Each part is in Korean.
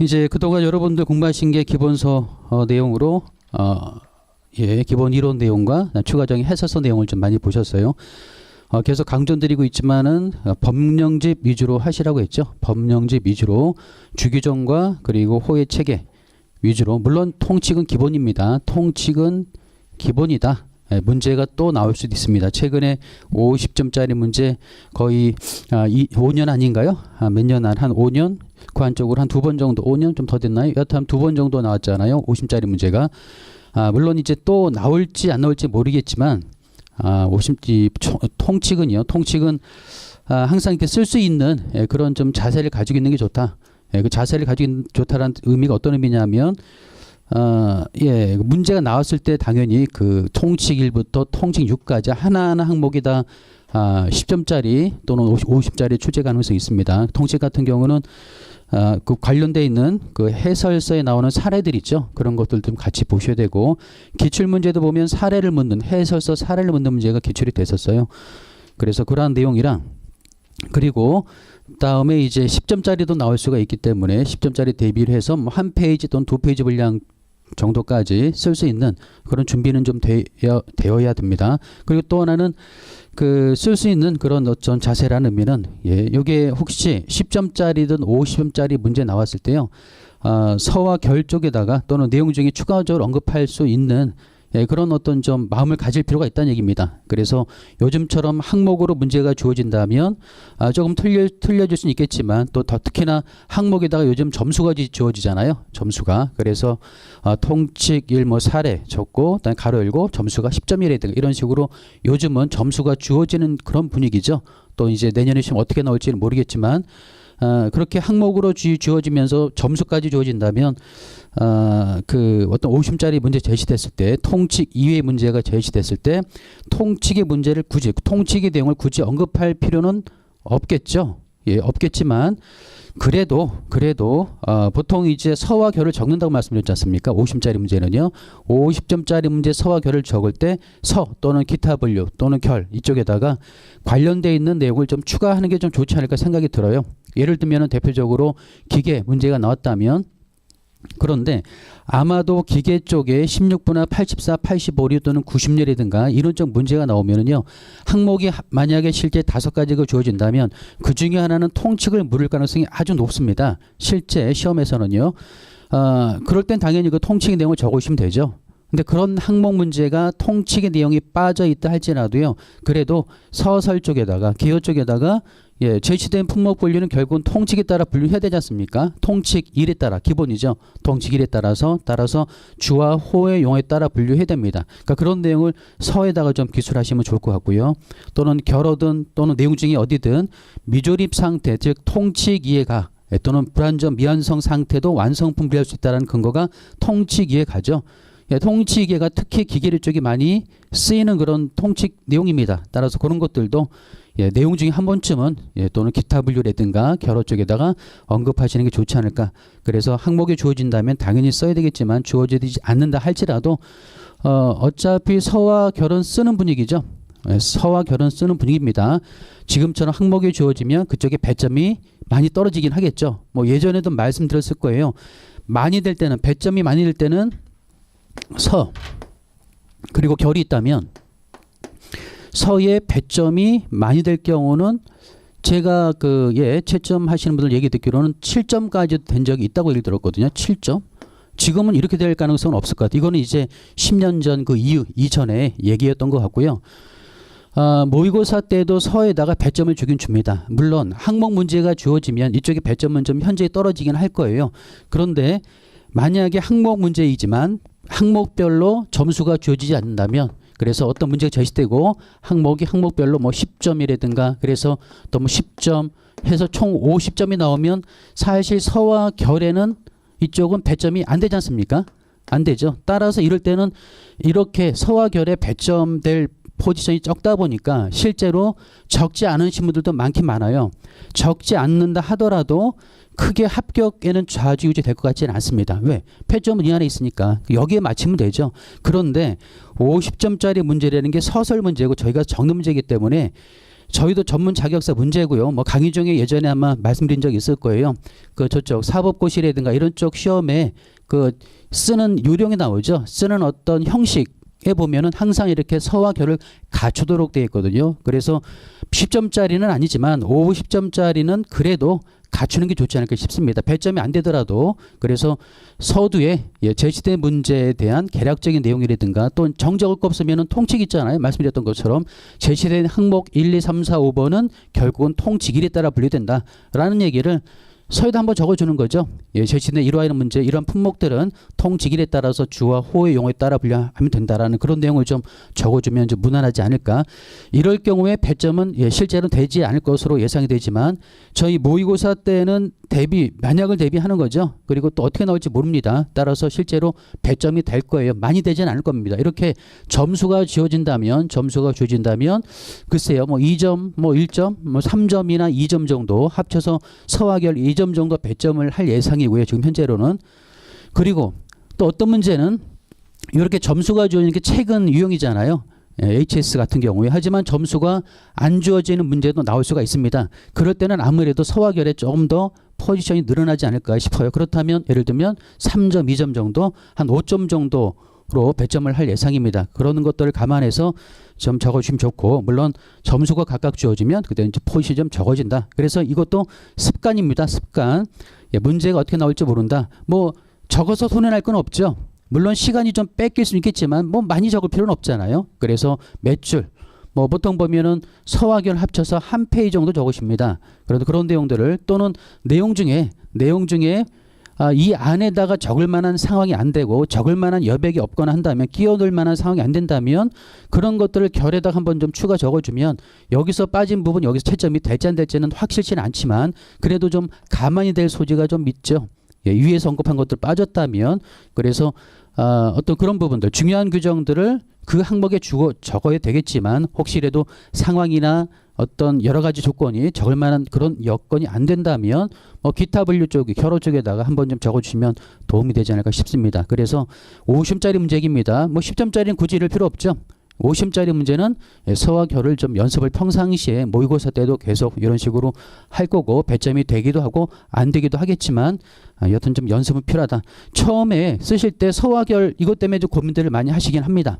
이제 그동안 여러분들 공부하신 게 기본서 내용으로 기본 이론 내용과 추가적인 해설서 내용을 좀 많이 보셨어요. 계속 강조드리고 있지만은 법령집 위주로 하시라고 했죠. 법령집 위주로 주규정과 그리고 호의 체계 위주로. 물론 통칙은 기본입니다. 통칙은 기본이다. 문제가 또 나올 수도 있습니다. 최근에 50점짜리 문제 거의 5년 아닌가요? 몇 년 한 5년? 그 한쪽으로 한 2번 정도, 5년 좀 더 됐나요? 여하튼 2번 정도 나왔잖아요. 50짜리 문제가. 물론 이제 또 나올지 안 나올지 모르겠지만 50 통칙은 항상 이렇게 쓸 수 있는 그런 좀 자세를 가지고 있는 게 좋다. 그 자세를 가지고 있는 좋다라는 의미가 어떤 의미냐면 문제가 나왔을 때 당연히 그 통칙 1부터 통칙 6까지 하나하나 항목이 다 10점짜리 또는 50짜리 출제 가능성이 있습니다. 통칙 같은 경우는 그 관련돼 있는 그 해설서에 나오는 사례들 있죠. 그런 것들 좀 같이 보셔야 되고, 기출 문제도 보면 사례를 묻는 해설서 사례를 묻는 문제가 기출이 됐었어요. 그래서 그러한 내용이랑, 그리고 다음에 이제 10점짜리도 나올 수가 있기 때문에 10점짜리 대비를 해서 뭐 한 페이지 또는 2페이지 분량 정도까지 쓸 수 있는 그런 준비는 좀 되어야 됩니다. 그리고 또 하나는 그 쓸 수 있는 그런 어떤 자세라는 의미는 요게 혹시 10점짜리든 50점짜리 문제 나왔을 때요. 서와 결 쪽에다가 또는 내용 중에 추가적으로 언급할 수 있는 그런 어떤 좀 마음을 가질 필요가 있다는 얘기입니다. 그래서 요즘처럼 항목으로 문제가 주어진다면 조금 틀려질 수는 있겠지만 또 더 특히나 항목에다가 요즘 점수가 주어지잖아요. 점수가. 그래서 통칙 1 뭐 사례 적고 그다음에 가로 열고 점수가 10점이라든가 이런 식으로 요즘은 점수가 주어지는 그런 분위기죠. 또 이제 내년에 시험 어떻게 나올지는 모르겠지만 그렇게 항목으로 주어지면서 점수까지 주어진다면 그 어떤 50점짜리 문제 제시됐을 때 통칙 이외의 문제가 제시됐을 때 통칙의 문제를 굳이 통칙의 내용을 굳이 언급할 필요는 없겠죠. 없겠지만 그래도 보통 이제 서와 결을 적는다고 말씀드렸지 않습니까? 50점짜리 문제는요. 50점짜리 문제 서와 결을 적을 때 서 또는 기타 분류 또는 결 이쪽에다가 관련되어 있는 내용을 좀 추가하는 게 좀 좋지 않을까 생각이 들어요. 예를 들면 대표적으로 기계 문제가 나왔다면, 그런데 아마도 기계 쪽에 16분화 84, 85류 또는 90류라든가 이런 쪽 문제가 나오면은요, 항목이 만약에 실제 5가지가 주어진다면 그 중에 하나는 통칙을 물을 가능성이 아주 높습니다. 실제 시험에서는요. 그럴 땐 당연히 그 통칙의 내용을 적으시면 되죠. 근데 그런 항목 문제가 통칙의 내용이 빠져 있다 할지라도요, 그래도 서설 쪽에다가 기호 쪽에다가 제시된 품목 분류는 결국은 통칙에 따라 분류해야 되지 않습니까? 통칙 1에 따라 기본이죠. 통칙 1에 따라서 주와 호의 용어에 따라 분류해야 됩니다. 그러니까 그런 내용을 서에다가 좀 기술하시면 좋을 것 같고요. 또는 결어든 또는 내용 중에 어디든 미조립 상태, 즉 통칙 이해가 또는 불완전 미완성 상태도 완성품 분류할 수 있다는 근거가 통칙 이해가죠. 통칙 이해가 특히 기계류 쪽이 많이 쓰이는 그런 통칙 내용입니다. 따라서 그런 것들도 내용 중에 한 번쯤은 또는 기타 분류라든가 결어 쪽에다가 언급하시는 게 좋지 않을까. 그래서 항목이 주어진다면 당연히 써야 되겠지만 주어지지 않는다 할지라도 어차피 서와 결은 쓰는 분위기죠. 서와 결은 쓰는 분위기입니다. 지금처럼 항목이 주어지면 그쪽에 배점이 많이 떨어지긴 하겠죠. 뭐 예전에도 말씀드렸을 거예요. 많이 될 때는 배점이 많이 될 때는 서 그리고 결이 있다면 서의 배점이 많이 될 경우는 제가 채점 하시는 분들 얘기 듣기로는 7점까지 된 적이 있다고 얘기 들었거든요. 7점. 지금은 이렇게 될 가능성은 없을 것 같아요. 이거는 이제 10년 전 그 이전에 얘기였던 것 같고요. 모의고사 때도 서에다가 배점을 주긴 줍니다. 물론 항목 문제가 주어지면 이쪽에 배점은 좀 현저히 떨어지긴 할 거예요. 그런데 만약에 항목 문제이지만 항목별로 점수가 주어지지 않는다면, 그래서 어떤 문제가 제시되고 항목별로 뭐 10점이라든가 그래서 또 뭐 10점 해서 총 50점이 나오면 사실 서와 결에는 이쪽은 배점이 안 되지 않습니까? 안 되죠. 따라서 이럴 때는 이렇게 서와 결에 배점될 포지션이 적다 보니까 실제로 적지 않으신 분들도 많긴 많아요. 적지 않는다 하더라도 크게 합격에는 좌지우지 될 것 같지는 않습니다. 왜? 패점은 이 안에 있으니까 여기에 맞추면 되죠. 그런데 50점짜리 문제라는 게 서술 문제고 저희가 적는 문제이기 때문에 저희도 전문 자격사 문제고요. 뭐 강의 중에 예전에 아마 말씀드린 적이 있을 거예요. 그 저쪽 사법고시라든가 이런 쪽 시험에 그 쓰는 요령이 나오죠. 쓰는 어떤 형식에 보면은 항상 이렇게 서와 결을 갖추도록 되어 있거든요. 그래서 10점짜리는 아니지만 50점짜리는 그래도 갖추는 게 좋지 않을까 싶습니다. 배점이 안 되더라도. 그래서 서두에 제시된 문제에 대한 개략적인 내용이라든가 또 정적을 거 없으면 통칙 있잖아요. 말씀드렸던 것처럼 제시된 항목 1, 2, 3, 4, 5번은 결국은 통칙 1에 따라 분류된다라는 얘기를 서에다 한번 적어주는 거죠. 제시된 이러한 문제, 이러한 품목들은 통칙 1에 따라서 주와 호의 용어에 따라 분류하면 된다라는 그런 내용을 좀 적어주면 좀 무난하지 않을까. 이럴 경우에 배점은 실제로 되지 않을 것으로 예상이 되지만 저희 모의고사 때는 만약을 대비하는 거죠. 그리고 또 어떻게 나올지 모릅니다. 따라서 실제로 배점이 될 거예요. 많이 되지는 않을 겁니다. 이렇게 점수가 주어진다면 글쎄요, 뭐 2점, 뭐 1점, 뭐 3점이나 2점 정도 합쳐서 서와 결 2점 정도 배점을 할 예상이고요. 지금 현재로는. 그리고 또 어떤 문제는 이렇게 점수가 주어지는 게 최근 유형이잖아요. HS 같은 경우에. 하지만 점수가 안 주어지는 문제도 나올 수가 있습니다. 그럴 때는 아무래도 서와 결에 조금 더 포지션이 늘어나지 않을까 싶어요. 그렇다면 예를 들면 3점, 2점 정도, 한 5점 정도로 배점을 할 예상입니다. 그런 것들을 감안해서 좀 적어주시면 좋고, 물론 점수가 각각 주어지면 그때는 이제 포지션이 좀 적어진다. 그래서 이것도 습관입니다. 습관. 문제가 어떻게 나올지 모른다. 뭐 적어서 손해날 건 없죠. 물론 시간이 좀 뺏길 수는 있겠지만 뭐 많이 적을 필요는 없잖아요. 그래서 몇 줄, 뭐 보통 보면은 서와 결 합쳐서 한 페이지 정도 적으십니다. 그래도 그런 내용들을 또는 내용 중에 이 안에다가 적을 만한 상황이 안 되고 적을 만한 여백이 없거나 한다면 끼어들 만한 상황이 안 된다면 그런 것들을 결에다가 한번 좀 추가 적어주면 여기서 빠진 부분 여기서 채점이 될지 안 될지는 확실치는 않지만 그래도 좀 가만히 될 소지가 좀 있죠. 위에서 언급한 것들 빠졌다면 그래서 어떤 그런 부분들 중요한 규정들을 그 항목에 적어야 되겠지만 혹시라도 상황이나 어떤 여러 가지 조건이 적을 만한 그런 여건이 안 된다면 뭐 기타 분류 쪽에 결호 쪽에다가 한번 좀 적어주시면 도움이 되지 않을까 싶습니다. 그래서 50점짜리 문제입니다. 뭐 10점짜리는 굳이 이럴 필요 없죠. 50점짜리 문제는 서와 결을 좀 연습을 평상시에 모의고사 때도 계속 이런 식으로 할 거고 배점이 되기도 하고 안 되기도 하겠지만 여튼 좀 연습은 필요하다. 처음에 쓰실 때 서와 결 이것 때문에 좀 고민들을 많이 하시긴 합니다.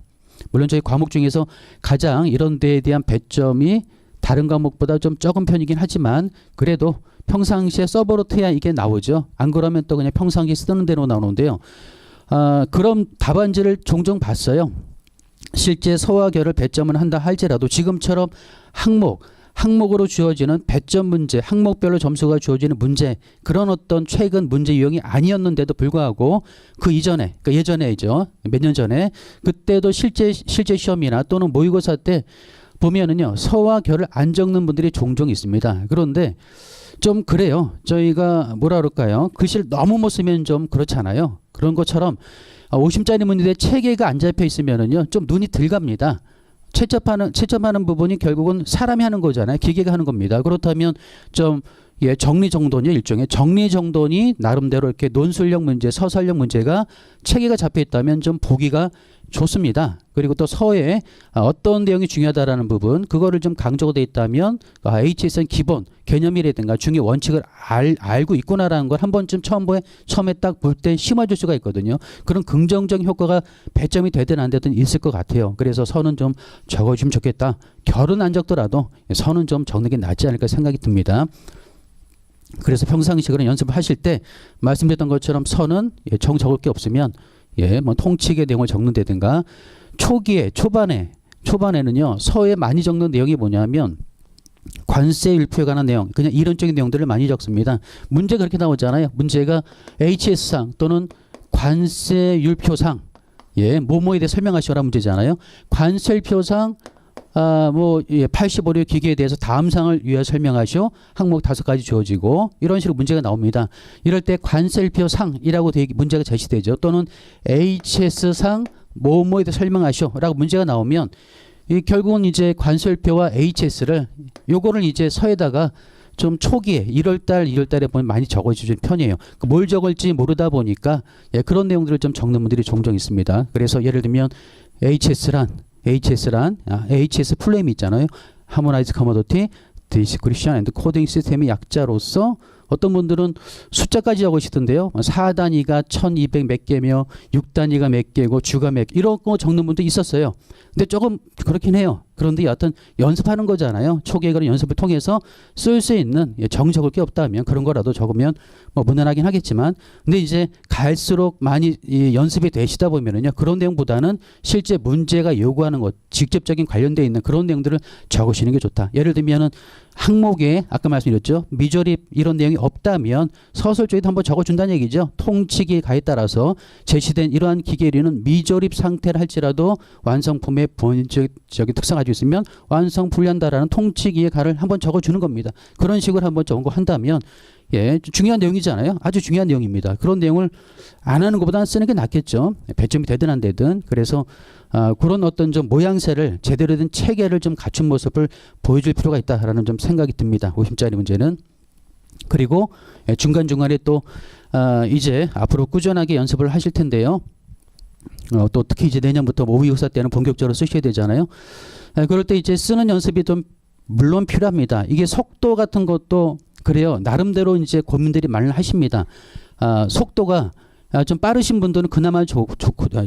물론 저희 과목 중에서 가장 이런 데에 대한 배점이 다른 과목보다 좀 적은 편이긴 하지만 그래도 평상시에 서버로 해야 이게 나오죠. 안 그러면 또 그냥 평상시에 쓰는 대로 나오는데요. 그럼 답안지를 종종 봤어요. 실제 서와 결을 배점을 한다 할지라도 지금처럼 항목으로 주어지는 배점 문제, 항목별로 점수가 주어지는 문제 그런 어떤 최근 문제 유형이 아니었는데도 불구하고 그 이전에 그러니까 예전에죠. 몇 년 전에 그때도 실제 시험이나 또는 모의고사 때 보면은요. 서와 결을 안 적는 분들이 종종 있습니다. 그런데 좀 그래요. 저희가 뭐라 그럴까요? 글씨를 너무 못 쓰면 좀 그렇잖아요. 그런 것처럼 50짜리 문제에 체계가 안 잡혀 있으면은요. 좀 눈이 들갑니다. 채점하는 부분이 결국은 사람이 하는 거잖아요. 기계가 하는 겁니다. 그렇다면 좀 정리정돈이 일종의 정리정돈이 나름대로 이렇게 논술력 문제, 서술력 문제가 체계가 잡혀 있다면 좀 보기가 좋습니다. 그리고 또 서에 어떤 내용이 중요하다라는 부분 그거를 좀 강조가 돼 있다면 HS는 기본 개념이라든가 중요 원칙을 알고 있구나라는 걸 한 번쯤 처음에 딱 볼 때 심어줄 수가 있거든요. 그런 긍정적인 효과가 배점이 되든 안 되든 있을 것 같아요. 그래서 서는 좀 적어주면 좋겠다. 결은 안 적더라도 서는 좀 적는 게 낫지 않을까 생각이 듭니다. 그래서 평상시 그런 연습을 하실 때 말씀드렸던 것처럼 서는 적을 게 없으면 뭐 통칙의 내용을 적는다든가 초반에는요 서에 많이 적는 내용이 뭐냐면 관세 율표에 관한 내용 그냥 이론적인 내용들을 많이 적습니다. 문제 그렇게 나오잖아요. 문제가 HS상 또는 관세 율표상 뭐뭐에 대해 설명하시오라 문제잖아요. 관세 율표상 85류 기계에 대해서 다음 사항을 위해 설명하시오. 항목 5가지 주어지고 이런 식으로 문제가 나옵니다. 이럴 때 관세율표 상이라고 문제가 제시되죠. 또는 HS상 뭐뭐에 대해 설명하시오 라고 문제가 나오면 결국은 이제 관세율표와 HS를 요거를 이제 서에다가 좀 초기에 1월달에 보면 많이 적어주는 편이에요. 뭘 적을지 모르다 보니까 그런 내용들을 좀 적는 분들이 종종 있습니다. 그래서 예를 들면 HS 플레임이 있잖아요. 하모나이즈 커머더티 디스크리션 앤드 코딩 시스템의 약자로서 어떤 분들은 숫자까지 적으시던데요. 4단위가 1200 몇 개며 6단위가 몇 개고 주가 몇 개 이런 거 적는 분도 있었어요. 근데 조금 그렇긴 해요. 그런데 여하튼 연습하는 거잖아요. 초기에 그런 연습을 통해서 쓸 수 있는 정 적을 게 없다면 그런 거라도 적으면 뭐 무난하긴 하겠지만 근데 이제 갈수록 많이 연습이 되시다 보면은요. 그런 내용보다는 실제 문제가 요구하는 것 직접적인 관련되어 있는 그런 내용들을 적으시는 게 좋다. 예를 들면은 항목에 아까 말씀드렸죠. 미조립 이런 내용이 없다면 서술 쪽에도 한번 적어준다는 얘기죠. 통치기 가에 따라서 제시된 이러한 기계류는 미조립 상태를 할지라도 완성품의 본질적인 특성을 가지고 있으면 완성 불리한다라는 통치기의 가를 한번 적어주는 겁니다. 그런 식으로 한번 적어한다면 예, 중요한 내용이잖아요. 아주 중요한 내용입니다. 그런 내용을 안 하는 것보다는 쓰는 게 낫겠죠. 배점이 되든 안 되든. 그래서 그런 어떤 좀 모양새를 제대로 된 체계를 좀 갖춘 모습을 보여줄 필요가 있다라는 좀 생각이 듭니다. 50짜리 문제는. 그리고 중간중간에 또 이제 앞으로 꾸준하게 연습을 하실 텐데요. 또 특히 이제 내년부터 모의고사 때는 본격적으로 쓰셔야 되잖아요. 그럴 때 이제 쓰는 연습이 좀 물론 필요합니다. 이게 속도 같은 것도 그래요. 나름대로 이제 고민들이 많이 하십니다. 속도가 좀 빠르신 분들은 그나마 좋고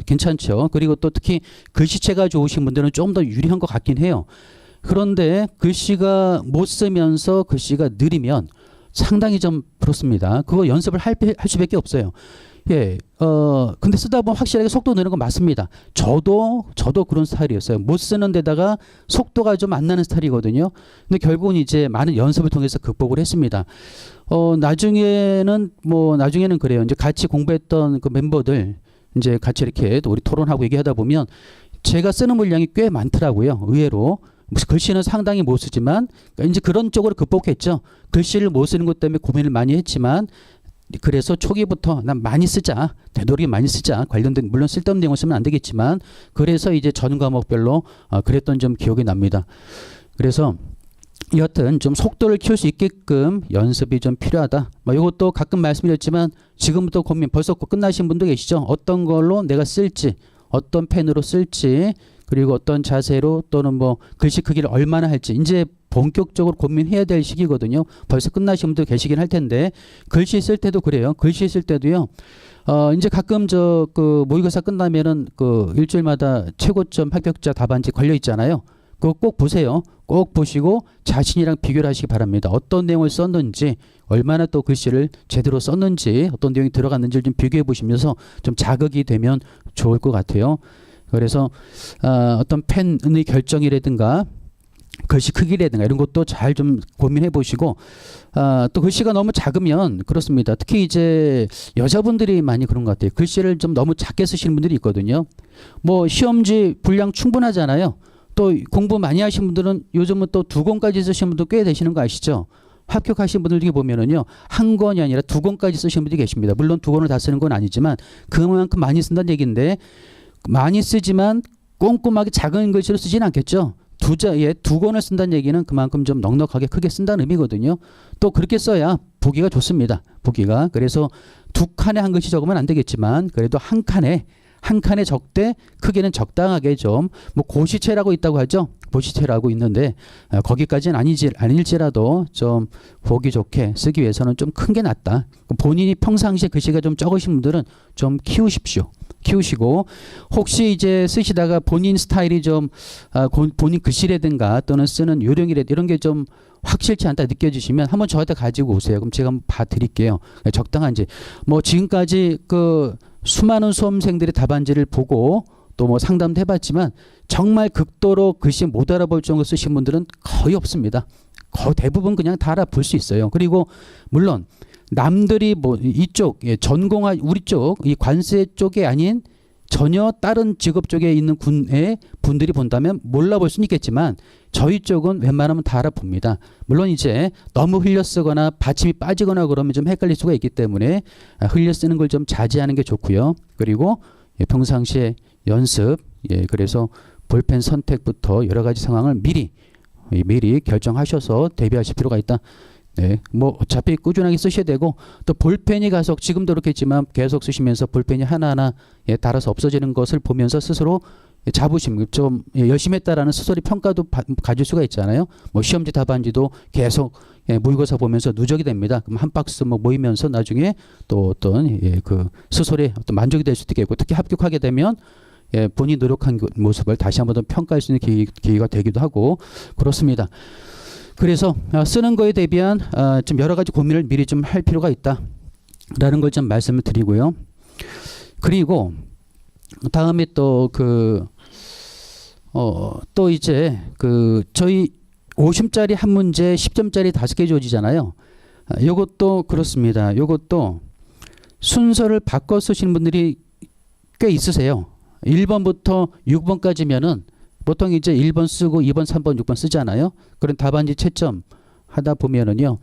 괜찮죠. 그리고 또 특히 글씨체가 좋으신 분들은 좀 더 유리한 것 같긴 해요. 그런데 글씨가 못 쓰면서 글씨가 느리면 상당히 좀 그렇습니다. 그거 연습을 할 수밖에 없어요. 예, 근데 쓰다 보면 확실하게 속도 느는 건 맞습니다. 저도 그런 스타일이었어요. 못 쓰는 데다가 속도가 좀 안 나는 스타일이거든요. 근데 결국은 이제 많은 연습을 통해서 극복을 했습니다. 나중에는 그래요. 이제 같이 공부했던 그 멤버들 이제 같이 이렇게 또 우리 토론하고 얘기하다 보면 제가 쓰는 물량이 꽤 많더라고요. 의외로. 글씨는 상당히 못 쓰지만 이제 그런 쪽으로 극복했죠. 글씨를 못 쓰는 것 때문에 고민을 많이 했지만 그래서 초기부터 난 많이 쓰자. 되도록이면 많이 쓰자. 관련된 물론 쓸데없는 내용을 쓰면 안 되겠지만 그래서 이제 전 과목별로 그랬던 좀 기억이 납니다. 그래서 여하튼 좀 속도를 키울 수 있게끔 연습이 좀 필요하다. 이것도 가끔 말씀드렸지만 지금부터 고민 벌써 끝나신 분도 계시죠. 어떤 걸로 내가 쓸지 어떤 펜으로 쓸지 그리고 어떤 자세로 또는 뭐 글씨 크기를 얼마나 할지 이제 본격적으로 고민해야 될 시기거든요. 벌써 끝나신 분들 계시긴 할 텐데 글씨 쓸 때도 그래요. 글씨 쓸 때도요. 이제 가끔 그 모의고사 끝나면은 그 일주일마다 최고점 합격자 답안지 걸려 있잖아요. 그거 꼭 보세요. 꼭 보시고 자신이랑 비교를 하시기 바랍니다. 어떤 내용을 썼는지 얼마나 또 글씨를 제대로 썼는지 어떤 내용이 들어갔는지를 좀 비교해 보시면서 좀 자극이 되면 좋을 것 같아요. 그래서 어떤 펜의 결정이라든가 글씨 크기라든가 이런 것도 잘 좀 고민해 보시고 또 글씨가 너무 작으면 그렇습니다. 특히 이제 여자분들이 많이 그런 것 같아요. 글씨를 좀 너무 작게 쓰시는 분들이 있거든요. 뭐 시험지 분량 충분하잖아요. 또 공부 많이 하신 분들은 요즘은 또 2권까지 쓰시는 분도 꽤 되시는 거 아시죠? 합격하신 분들 중에 보면은요, 1권이 아니라 2권까지 쓰시는 분들이 계십니다. 물론 2권을 다 쓰는 건 아니지만 그만큼 많이 쓴다는 얘기인데 많이 쓰지만 꼼꼼하게 작은 글씨로 쓰진 않겠죠. 2권을 쓴다는 얘기는 그만큼 좀 넉넉하게 크게 쓴다는 의미거든요. 또 그렇게 써야 보기가 좋습니다. 보기가. 그래서 2칸에 한 글씨 적으면 안 되겠지만 그래도 한 칸에 적되 크기는 적당하게 좀 뭐 고시체라고 있다고 하죠. 고시체라고 있는데 거기까지는 아닐지라도 좀 보기 좋게 쓰기 위해서는 좀 큰 게 낫다. 본인이 평상시에 글씨가 좀 적으신 분들은 좀 키우시고 혹시 이제 쓰시다가 본인 스타일이 좀 본인 글씨라든가 또는 쓰는 요령이라든가 이런 게 좀 확실치 않다 느껴지시면 한번 저한테 가지고 오세요. 그럼 제가 한번 봐드릴게요. 적당한지. 뭐 지금까지 그 수많은 수험생들의 답안지를 보고 또 뭐 상담도 해봤지만 정말 극도로 글씨 못 알아볼 정도 쓰신 분들은 거의 없습니다. 거의 대부분 그냥 다 알아볼 수 있어요. 그리고 물론 남들이 뭐 이쪽 전공한 우리 쪽 이 관세 쪽이 아닌 전혀 다른 직업 쪽에 있는 군의 분들이 본다면 몰라볼 수는 있겠지만 저희 쪽은 웬만하면 다 알아봅니다. 물론 이제 너무 흘려 쓰거나 받침이 빠지거나 그러면 좀 헷갈릴 수가 있기 때문에 흘려 쓰는 걸 좀 자제하는 게 좋고요. 그리고 평상시에 연습, 그래서 볼펜 선택부터 여러 가지 상황을 미리 결정하셔서 대비하실 필요가 있다. 네, 뭐 어차피 꾸준하게 쓰셔야 되고 또 볼펜이 가서 지금도 그렇겠지만 계속 쓰시면서 볼펜이 하나하나 달아서 없어지는 것을 보면서 스스로 자부심, 좀 열심히 했다라는 스스로의 평가도 가질 수가 있잖아요. 뭐 시험지 답안지도 계속 모의고사 보면서 누적이 됩니다. 그럼 한 박스 뭐 모이면서 나중에 또 어떤 그 스스로의 어떤 만족이 될 수도 있겠고, 특히 합격하게 되면 본인이 노력한 그 모습을 다시 한번 더 평가할 수 있는 기회가 되기도 하고 그렇습니다. 그래서 쓰는 거에 대비한 좀 여러 가지 고민을 미리 좀 할 필요가 있다라는 걸 좀 말씀을 드리고요. 그리고 다음에 또 또 이제 저희 50짜리 한 문제 10점짜리 5개 주어지잖아요. 요것도 그렇습니다. 요것도 순서를 바꿔 쓰시는 분들이 꽤 있으세요. 1번부터 6번까지면은 보통 이제 1번 쓰고 2번, 3번, 6번 쓰잖아요. 그런 답안지 채점 하다 보면은요.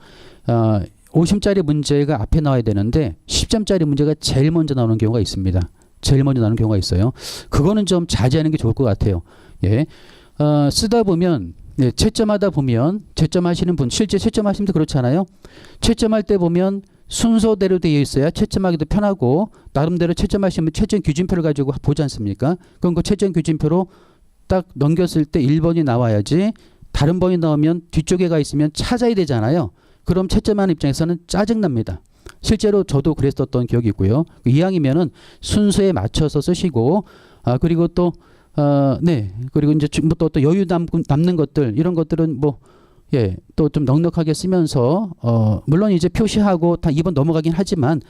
50짜리 문제가 앞에 나와야 되는데 10점짜리 문제가 제일 먼저 나오는 경우가 있습니다. 제일 먼저 나오는 경우가 있어요. 그거는 좀 자제하는 게 좋을 것 같아요. 쓰다 보면 채점하다 보면 채점하시는 분 실제 채점하시면 그렇잖아요. 채점할 때 보면 순서대로 되어 있어야 채점하기도 편하고 나름대로 채점하시면 채점 규진표를 가지고 보지 않습니까? 그럼 그 채점 규진표로 딱 넘겼을 때 1번이 나와야지 다른 번이 나오면 뒤쪽에 가 있으면 찾아야 되잖아요. 그럼 채점하는 입장에서는 짜증납니다. 실제로 저도 그랬었던 기억이 있고요. 이왕이면은 순서에 맞춰서 쓰시고 그리고 또 그리고 이제 또 여유 남는 것들 이런 것들은 또 좀 넉넉하게 쓰면서 물론 이제 표시하고 다 2번 넘어가긴 하지만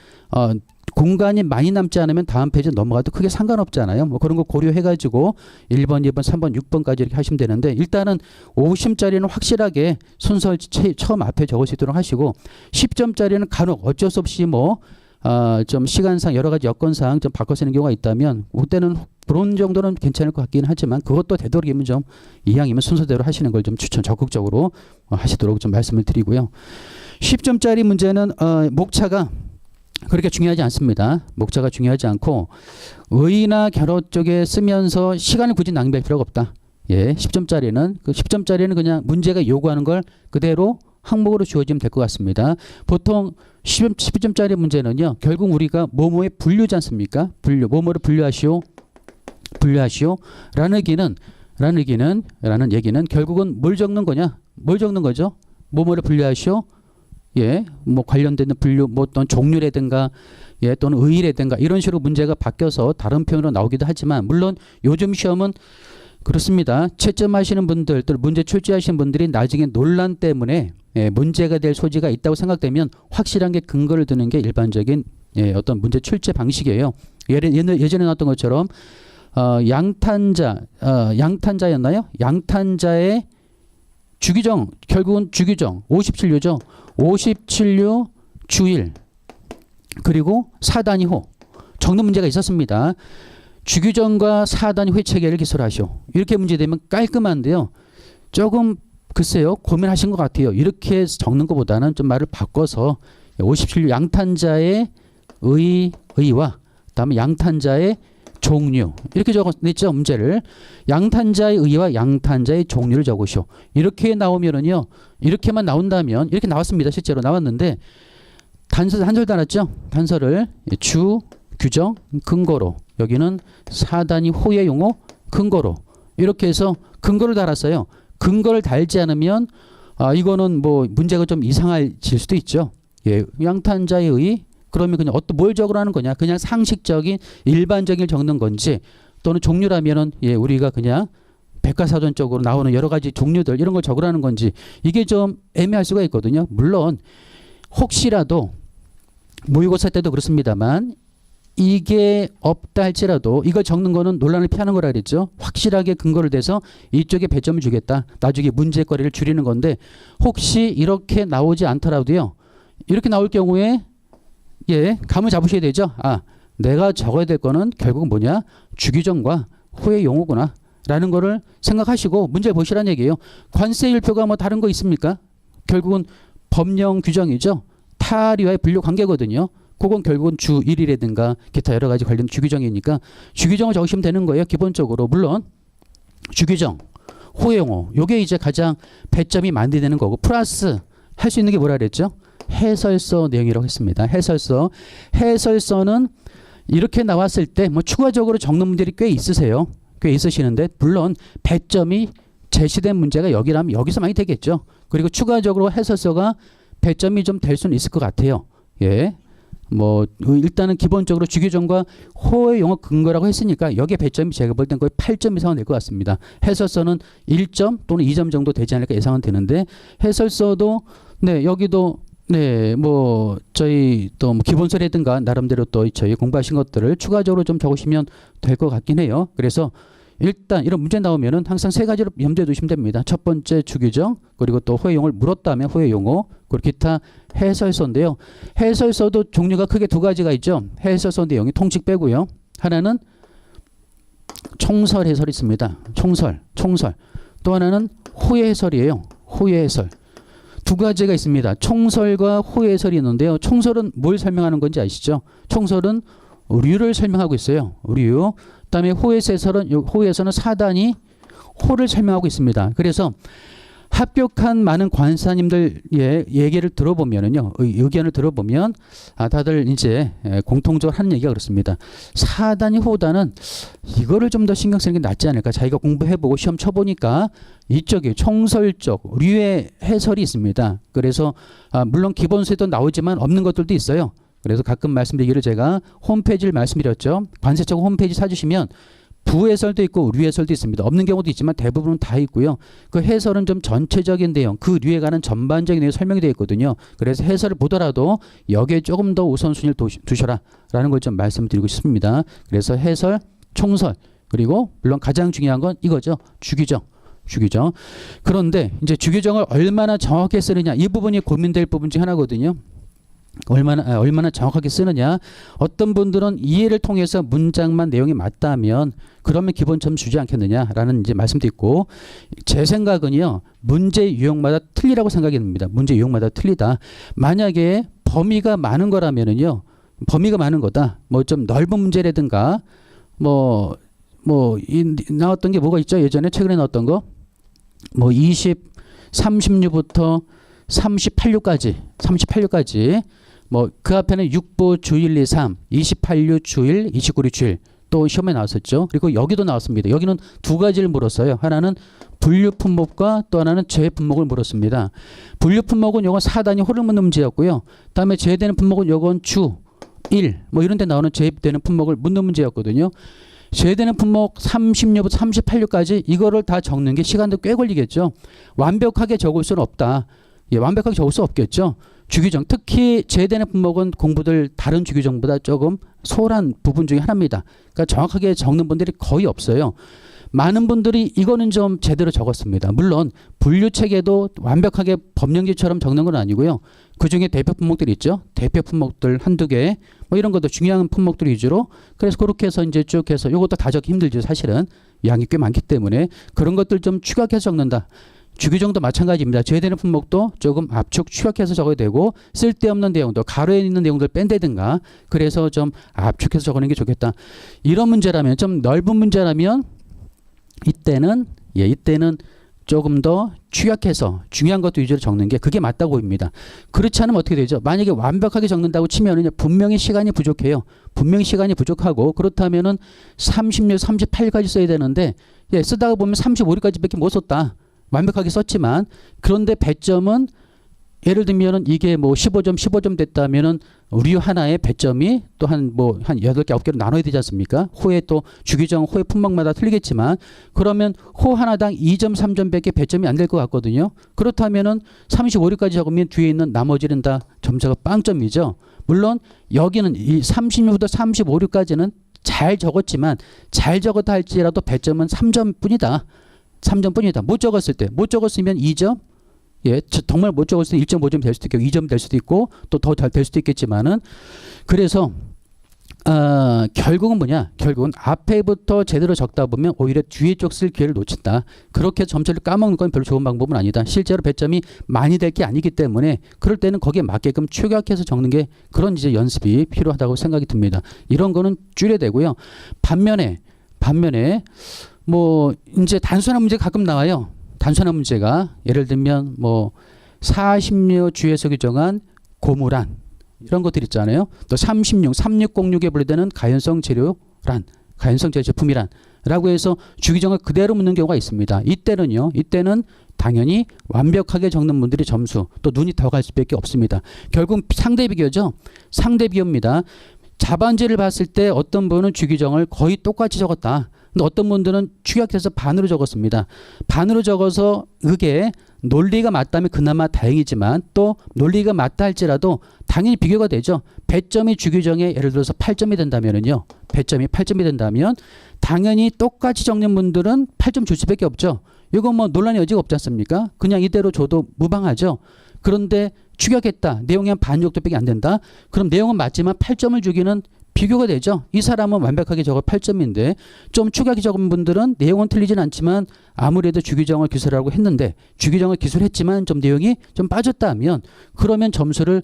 공간이 많이 남지 않으면 다음 페이지 넘어가도 크게 상관없잖아요. 뭐 그런 거 고려해가지고 1번, 2번, 3번, 6번까지 이렇게 하시면 되는데 일단은 50점짜리는 확실하게 순서를 처음 앞에 적을 수 있도록 하시고 10점짜리는 간혹 어쩔 수 없이 좀 시간상 여러 가지 여건상 좀 바꿔 쓰는 경우가 있다면 그때는 그런 정도는 괜찮을 것 같긴 하지만 그것도 되도록이면 좀 이왕이면 순서대로 하시는 걸 좀 적극적으로 하시도록 좀 말씀을 드리고요. 10점짜리 문제는 목차가 그렇게 중요하지 않습니다. 목차가 중요하지 않고 의나 결어 쪽에 쓰면서 시간을 굳이 낭비할 필요가 없다. 10점짜리는 그냥 문제가 요구하는 걸 그대로 항목으로 주어지면 될 것 같습니다. 보통 10점짜리 문제는요. 결국 우리가 뭐뭐의 분류지 않습니까? 분류. 뭐뭐를 분류하시오. 라는 얘기는 결국은 뭘 적는 거냐? 뭘 적는 거죠? 뭐뭐를 분류하시오. 뭐 관련된 분류, 뭐 어떤 종류라든가, 또는 의의라든가 이런 식으로 문제가 바뀌어서 다른 표현으로 나오기도 하지만 물론 요즘 시험은 그렇습니다. 채점하시는 분들, 또 문제 출제하시는 분들이 나중에 논란 때문에 문제가 될 소지가 있다고 생각되면 확실한 게 근거를 드는 게 일반적인 어떤 문제 출제 방식이에요. 예전에 나왔던 것처럼 양탄자였나요? 양탄자의 주기정, 결국은 주기정 57류죠. 57류 주일 그리고 4단위호 적는 문제가 있었습니다. 주규정과 4단위호의 체계를 기술하시오. 이렇게 문제되면 깔끔한데요. 조금 글쎄요 고민하신 것 같아요. 이렇게 적는 것보다는 좀 말을 바꿔서 57류 양탄자의 의와 그다음에 양탄자의 종류 이렇게 적었죠. 문제를 양탄자의 의와 양탄자의 종류를 적으시오. 이렇게 나오면은요. 이렇게만 나온다면 이렇게 나왔습니다. 실제로 나왔는데 단설 달았죠. 단서를 주, 규정, 근거로 여기는 4단위 호의 용어 근거로 이렇게 해서 근거를 달았어요. 근거를 달지 않으면 이거는 뭐 문제가 좀 이상해질 수도 있죠. 양탄자의 의 그러면 그냥 뭘 적으라는 거냐? 그냥 상식적인 일반적인 적는 건지 또는 종류라면은 우리가 그냥 백과사전적으로 나오는 여러 가지 종류들 이런 걸 적으라는 건지 이게 좀 애매할 수가 있거든요. 물론 혹시라도 모의고사 때도 그렇습니다만 이게 없다 할지라도 이걸 적는 거는 논란을 피하는 거라 그랬죠. 확실하게 근거를 대서 이쪽에 배점을 주겠다. 나중에 문제거리를 줄이는 건데 혹시 이렇게 나오지 않더라도요. 이렇게 나올 경우에 감을 잡으셔야 되죠. 내가 적어야 될 거는 결국 뭐냐? 주규정과 호의 용어구나. 라는 거를 생각하시고 문제 보시라는 얘기예요. 관세일표가 뭐 다른 거 있습니까? 결국은 법령 규정이죠. 타리와의 분류 관계거든요. 그건 결국은 주 1이라든가 기타 여러 가지 관련 주규정이니까 주규정을 적으시면 되는 거예요. 기본적으로. 물론 주규정, 호의 용어 요게 이제 가장 배점이 많이 되는 거고 플러스 할 수 있는 게 뭐라 그랬죠? 해설서 내용이라고 했습니다. 해설서는 이렇게 나왔을 때 뭐 추가적으로 적는 분들이 꽤 있으세요. 꽤 있으시는데 물론 배점이 제시된 문제가 여기라면 여기서 많이 되겠죠. 그리고 추가적으로 해설서가 배점이 좀 될 수는 있을 것 같아요. 예. 뭐 일단은 기본적으로 주규정과 호의 용어 근거라고 했으니까 여기에 배점이 제가 볼 땐 거의 8점 이상은 될 것 같습니다. 해설서는 1점 또는 2점 정도 되지 않을까 예상은 되는데 해설서도 네 여기도 네 뭐 저희 또 뭐 기본서라든가 나름대로 또 저희 공부하신 것들을 추가적으로 좀 적으시면 될 것 같긴 해요. 그래서 일단 이런 문제 나오면은 항상 세 가지로 염두에 두시면 됩니다. 첫 번째 주규정, 그리고 또 호의 용어를 물었다면 호의 용어, 그리고 기타 해설서인데요. 해설서도 종류가 크게 두 가지가 있죠. 해설서 내용이 통칙 빼고요. 하나는 총설 해설이 있습니다. 총설. 또 하나는 호의 해설이에요. 호의 해설. 두 가지가 있습니다. 총설과 호의 해설이 있는데요. 총설은 뭘 설명하는 건지 아시죠? 총설은 류를 설명하고 있어요. 류. 그다음에 호에서는 사단이 호를 설명하고 있습니다. 그래서 합격한 많은 관사님들의 얘기를 들어보면은요, 의견을 들어보면 다들 이제 공통적으로 하는 얘기가 그렇습니다. 사단이 호다는 이거를 좀 더 신경 쓰는 게 낫지 않을까. 자기가 공부해보고 시험 쳐보니까 이쪽에 총설적 류의 해설이 있습니다. 그래서 물론 기본서에도 나오지만 없는 것들도 있어요. 그래서 가끔 말씀드리기를 제가 홈페이지를 말씀드렸죠. 관세청 홈페이지 찾으시면 부해설도 있고 류해설도 있습니다. 없는 경우도 있지만 대부분은 다 있고요. 그 해설은 좀 전체적인 내용, 그 류에 관한 전반적인 내용이 설명이 되어 있거든요. 그래서 해설을 보더라도 여기에 조금 더 우선순위를 두셔라 라는 걸 좀 말씀드리고 싶습니다. 그래서 해설, 총설, 그리고 물론 가장 중요한 건 이거죠. 주규정. 그런데 이제 주규정을 얼마나 정확하게 쓰느냐, 이 부분이 고민될 부분 중 하나거든요. 얼마나 정확하게 쓰느냐. 어떤 분들은 이해를 통해서 문장만 내용이 맞다면 그러면 기본점 주지 않겠느냐라는 이제 말씀도 있고, 제 생각은요, 문제 유형마다 틀리라고 생각이 듭니다. 문제 유형마다 틀리다. 만약에 범위가 많은 거라면은요, 범위가 많은 거다. 뭐 좀 넓은 문제라든가 나왔던 게 뭐가 있죠? 예전에 최근에 나왔던 거 뭐 36부터 38류까지 뭐 그 앞에는 6부 주 1, 2, 3, 28류 주 1, 29류 주 1 또 시험에 나왔었죠. 그리고 여기도 나왔습니다. 여기는 두 가지를 물었어요. 하나는 분류 품목과 또 하나는 제외 품목을 물었습니다. 분류 품목은 요건 사단이 호를 묻는 문제였고요. 그다음에 제외되는 품목은 요건 주 1, 뭐 이런 데 나오는 제외되는 품목을 묻는 문제였거든요. 제외되는 품목 30류부터 38류까지 이거를 다 적는 게 시간도 꽤 걸리겠죠. 완벽하게 적을 수는 없다. 예, 완벽하게 적을 수 없겠죠. 주규정, 특히 제외되는 품목은 공부들 다른 주규정보다 조금 소홀한 부분 중에 하나입니다. 그러니까 정확하게 적는 분들이 거의 없어요. 많은 분들이 이거는 좀 제대로 적었습니다. 물론 분류책에도 완벽하게 법령지처럼 적는 건 아니고요. 그중에 대표 품목들이 있죠. 대표 품목들 한두 개, 뭐 이런 것도 중요한 품목들 위주로. 그래서 그렇게 해서 이제 쭉 해서 이것도 다 적기 힘들죠. 사실은 양이 꽤 많기 때문에 그런 것들 좀 추격해서 적는다. 주규정도 마찬가지입니다. 제외되는 품목도 조금 압축 추격해서 적어야 되고, 쓸데없는 내용도 가로에 있는 내용들 뺀다든가 그래서 좀 압축해서 적는 게 좋겠다. 이런 문제라면, 좀 넓은 문제라면 이때는 조금 더 취약해서 중요한 것도 위주로 적는 게 그게 맞다고 봅니다. 그렇지 않으면 어떻게 되죠? 만약에 완벽하게 적는다고 치면은 분명히 시간이 부족해요. 분명히 시간이 부족하고, 그렇다면은 36, 38까지 써야 되는데 쓰다가 보면 35까지밖에 못 썼다. 완벽하게 썼지만, 그런데 배점은 예를 들면은 이게 뭐 15점 됐다면은 류 하나의 배점이 또 한 8개, 9개로 나눠야 되지 않습니까? 호의 또 주규정, 호의 품목마다 틀리겠지만, 그러면 호 하나당 2점, 3점밖에 배점이 안 될 것 같거든요. 그렇다면은 35류까지 적으면 뒤에 있는 나머지는 다 점수가 빵점이죠. 물론 여기는 이 36부터 35류까지는 잘 적었지만, 잘 적었다 할지라도 배점은 3점뿐이다. 못 적었으면 2점, 예, 정말 못 적었을 때 1.5점 될 수도 있고 2점 될 수도 있고 또 더 잘 될 수도 있겠지만은, 그래서 결국은 결국은 앞에부터 제대로 적다 보면 오히려 뒤에 쪽 쓸 기회를 놓친다. 그렇게 점수를 까먹는 건 별로 좋은 방법은 아니다. 실제로 배점이 많이 될 게 아니기 때문에 그럴 때는 거기에 맞게끔 추격해서 적는 게, 그런 이제 연습이 필요하다고 생각이 듭니다. 이런 거는 줄여야 되고요. 반면에 뭐 이제 단순한 문제 가끔 나와요. 단순한 문제가 예를 들면 뭐 40류 주에서 규정한 고무란 이런 것들 있잖아요. 또 3606에 분류되는 가연성 재료란, 가연성 재료 제품이란 라고 해서 주기정을 그대로 묻는 경우가 있습니다. 이때는 당연히 완벽하게 적는 분들이 점수, 또 눈이 더 갈 수밖에 없습니다. 결국 상대 비교죠. 상대 비교입니다. 자반지를 봤을 때 어떤 분은 주기정을 거의 똑같이 적었다. 근데 어떤 분들은 축약해서 반으로 적었습니다. 반으로 적어서 그게 논리가 맞다면 그나마 다행이지만 또 논리가 맞다 할지라도 당연히 비교가 되죠. 배점이 주기정에 예를 들어서 8점이 된다면은요. 배점이 8점이 된다면 당연히 똑같이 적는 분들은 8점 줄 수밖에 없죠. 이건 뭐 논란의 여지가 없지 않습니까? 그냥 이대로 줘도 무방하죠. 그런데 축약했다. 내용이 한 반 정도밖에 안 된다. 그럼 내용은 맞지만 8점을 주기는 비교가 되죠. 이 사람은 완벽하게 적어 8점인데 좀 축약이 적은 분들은 내용은 틀리진 않지만 아무래도 주기정을 기술하라고 했는데 주기정을 기술했지만 좀 내용이 좀 빠졌다면 그러면 점수를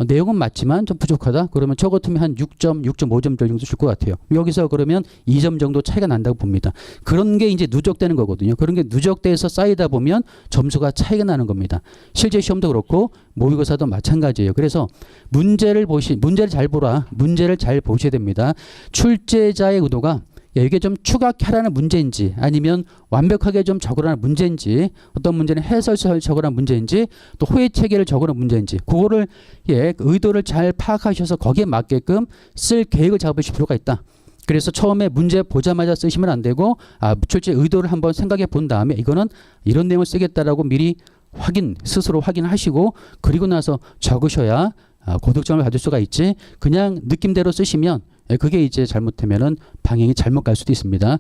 내용은 맞지만 좀 부족하다. 그러면 저 같으면 한 6점, 6.5점 정도 줄 것 같아요. 여기서 그러면 2점 정도 차이가 난다고 봅니다. 그런 게 이제 누적되는 거거든요. 그런 게 누적돼서 쌓이다 보면 점수가 차이가 나는 겁니다. 실제 시험도 그렇고 모의고사도 마찬가지예요. 그래서 문제를 잘 보라. 문제를 잘 보셔야 됩니다. 출제자의 의도가 이게 좀 추가하라는 문제인지 아니면 완벽하게 좀 적으라는 문제인지 어떤 문제는 해설서를 적으라는 문제인지 또 호의 체계를 적으라는 문제인지 그거를 의도를 잘 파악하셔서 거기에 맞게끔 쓸 계획을 잡으실 필요가 있다. 그래서 처음에 문제 보자마자 쓰시면 안 되고 출제 의도를 한번 생각해 본 다음에 이거는 이런 내용을 쓰겠다라고 미리 스스로 확인하시고 그리고 나서 적으셔야 고득점을 받을 수가 있지 그냥 느낌대로 쓰시면 그게 이제 잘못되면은 방향이 잘못 갈 수도 있습니다.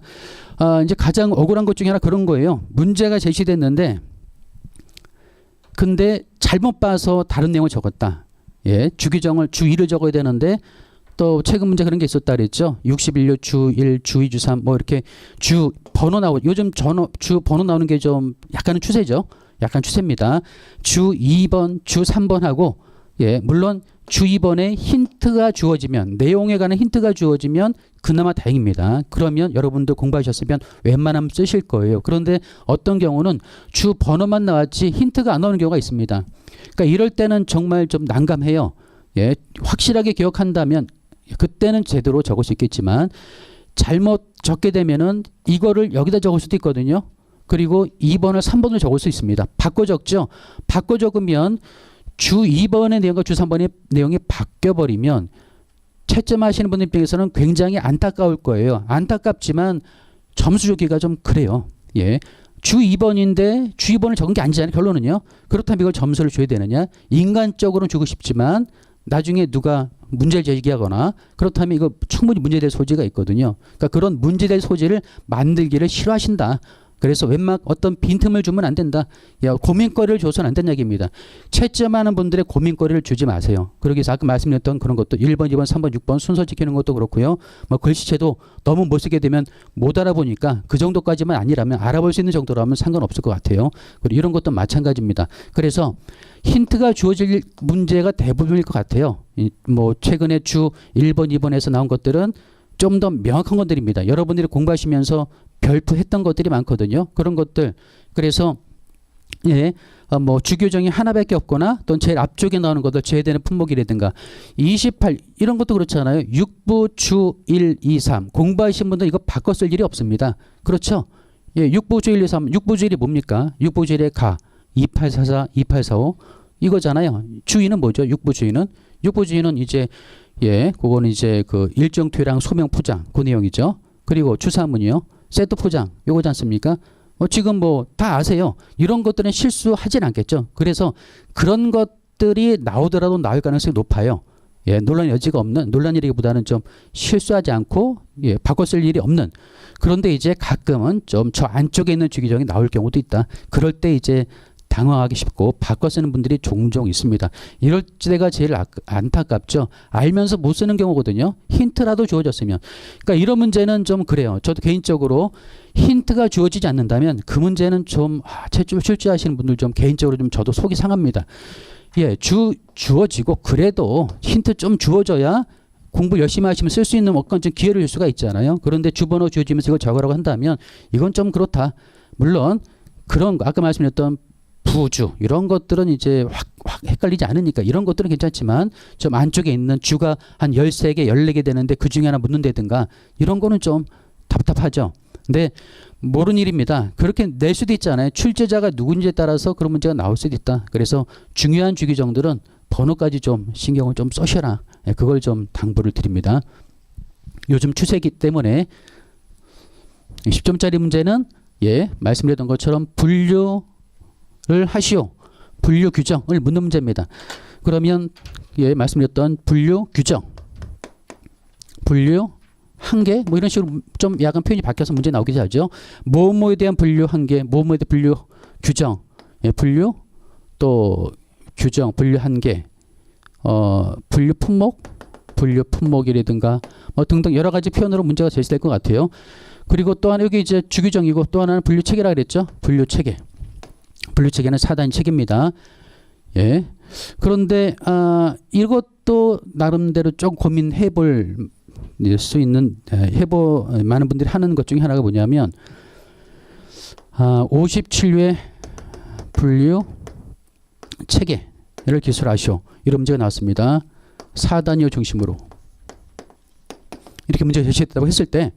이제 가장 억울한 것 중에 하나 그런 거예요. 문제가 제시됐는데 근데 잘못 봐서 다른 내용을 적었다. 주기정을 주2를 적어야 되는데 또 최근 문제 그런 게 있었다 그랬죠. 61료 주1, 주2, 주3 뭐 이렇게 주 번호 요즘 주 번호 나오는 게 좀 약간은 추세죠. 약간 추세입니다. 주 2번, 주 3번하고 물론 주 2번에 힌트가 주어지면 내용에 관한 힌트가 주어지면 그나마 다행입니다. 그러면 여러분들 공부하셨으면 웬만하면 쓰실 거예요. 그런데 어떤 경우는 주 번호만 나왔지 힌트가 안 나오는 경우가 있습니다. 그러니까 이럴 때는 정말 좀 난감해요. 확실하게 기억한다면 그때는 제대로 적을 수 있겠지만 잘못 적게 되면은 이거를 여기다 적을 수도 있거든요. 그리고 2번을 3번을 적을 수 있습니다. 바꿔 적죠. 바꿔 적으면 주 2번의 내용과 주 3번의 내용이 바뀌어버리면 채점하시는 분들 입장에서는 굉장히 안타까울 거예요. 안타깝지만 점수 주기가 좀 그래요. 주 2번인데 주 2번을 적은 게 아니잖아요. 결론은요. 그렇다면 이걸 점수를 줘야 되느냐. 인간적으로는 주고 싶지만 나중에 누가 문제를 제기하거나 그렇다면 이거 충분히 문제될 소지가 있거든요. 그러니까 그런 문제될 소지를 만들기를 싫어하신다. 그래서 어떤 빈틈을 주면 안 된다. 고민거리를 줘서는 안 된다는 얘기입니다. 채점하는 분들의 고민거리를 주지 마세요. 그러기 위해서 아까 말씀드렸던 그런 것도 1번, 2번, 3번, 6번 순서 지키는 것도 그렇고요. 뭐 글씨체도 너무 못 쓰게 되면 못 알아보니까 그 정도까지만 아니라면 알아볼 수 있는 정도라면 상관없을 것 같아요. 그리고 이런 것도 마찬가지입니다. 그래서 힌트가 주어질 문제가 대부분일 것 같아요. 뭐 최근에 주 1번, 2번에서 나온 것들은 좀 더 명확한 것들입니다. 여러분들이 공부하시면서 별표했던 것들이 많거든요. 그런 것들. 그래서 뭐 주교정이 하나밖에 없거나 또는 제일 앞쪽에 나오는 것들 제외되는 품목이라든가 28 이런 것도 그렇잖아요. 6부 주 1, 2, 3 공부하신 분들 이거 바꿔 쓸 일이 없습니다. 그렇죠? 6부 주 1, 2, 3 6부 주 1이 뭡니까? 6부 주 1의 가 2844, 2845 이거잖아요. 주의는 뭐죠? 6부 주의는? 6부 주의는 이제 그거는 이제 그 일정 퇴랑 소명 포장 그 내용이죠. 그리고 주사문이요. 세트 포장 요거지 않습니까? 지금 뭐 다 아세요. 이런 것들은 실수하진 않겠죠. 그래서 그런 것들이 나오더라도 나올 가능성이 높아요. 논란 여지가 없는 논란이라기보다는 좀 실수하지 않고 바꿔 쓸 일이 없는 그런데 이제 가끔은 좀 저 안쪽에 있는 주기정이 나올 경우도 있다. 그럴 때 이제 당황하기 쉽고 바꿔 쓰는 분들이 종종 있습니다. 이럴 때가 제일 안타깝죠. 알면서 못 쓰는 경우거든요. 힌트라도 주어졌으면. 그러니까 이런 문제는 좀 그래요. 저도 개인적으로 힌트가 주어지지 않는다면 그 문제는 좀 채점 출제하시는 분들 좀 개인적으로 좀 저도 속이 상합니다. 주어지고 그래도 힌트 좀 주어져야 공부 열심히 하시면 쓸 수 있는 어떤 좀 기회를 줄 수가 있잖아요. 그런데 주번호 주어지면서 이걸 적으라고 한다면 이건 좀 그렇다. 물론 그런 아까 말씀드렸던 부주 이런 것들은 이제 확 헷갈리지 않으니까 이런 것들은 괜찮지만 좀 안쪽에 있는 주가 한 13개, 14개 되는데 그 중에 하나 묻는다든가 이런 거는 좀 답답하죠. 근데 모르는 일입니다. 그렇게 낼 수도 있잖아요. 출제자가 누군지에 따라서 그런 문제가 나올 수도 있다. 그래서 중요한 주기정들은 번호까지 좀 신경을 좀 써셔라. 예, 그걸 좀 당부를 드립니다. 요즘 추세이기 때문에 10점짜리 문제는 예, 말씀드렸던 것처럼 분류를 하시오. 분류 규정을 묻는 문제입니다. 그러면 예, 말씀드렸던 분류 규정, 분류 한계 뭐 이런 식으로 좀 약간 표현이 바뀌어서 문제 나오기도 하죠. 뭐뭐에 대한 분류 한계, 뭐뭐에 대한 분류 규정, 예, 분류 또 규정, 분류 한계, 분류 품목, 분류 품목이라든가 뭐 등등 여러 가지 표현으로 문제가 제시될 것 같아요. 그리고 또 하나 여기 이제 주규정이고 또 하나는 분류 체계라 그랬죠. 분류 체계. 분류 체계는 4단위 체계입니다. 예. 그런데 이것도 나름대로 좀 고민해 볼 수 있는 많은 분들이 하는 것 중에 하나가 뭐냐면 57회 분류 체계를 기술하시오. 이런 문제가 나왔습니다. 4단위를 중심으로 이렇게 문제가 제시됐다고 했을 때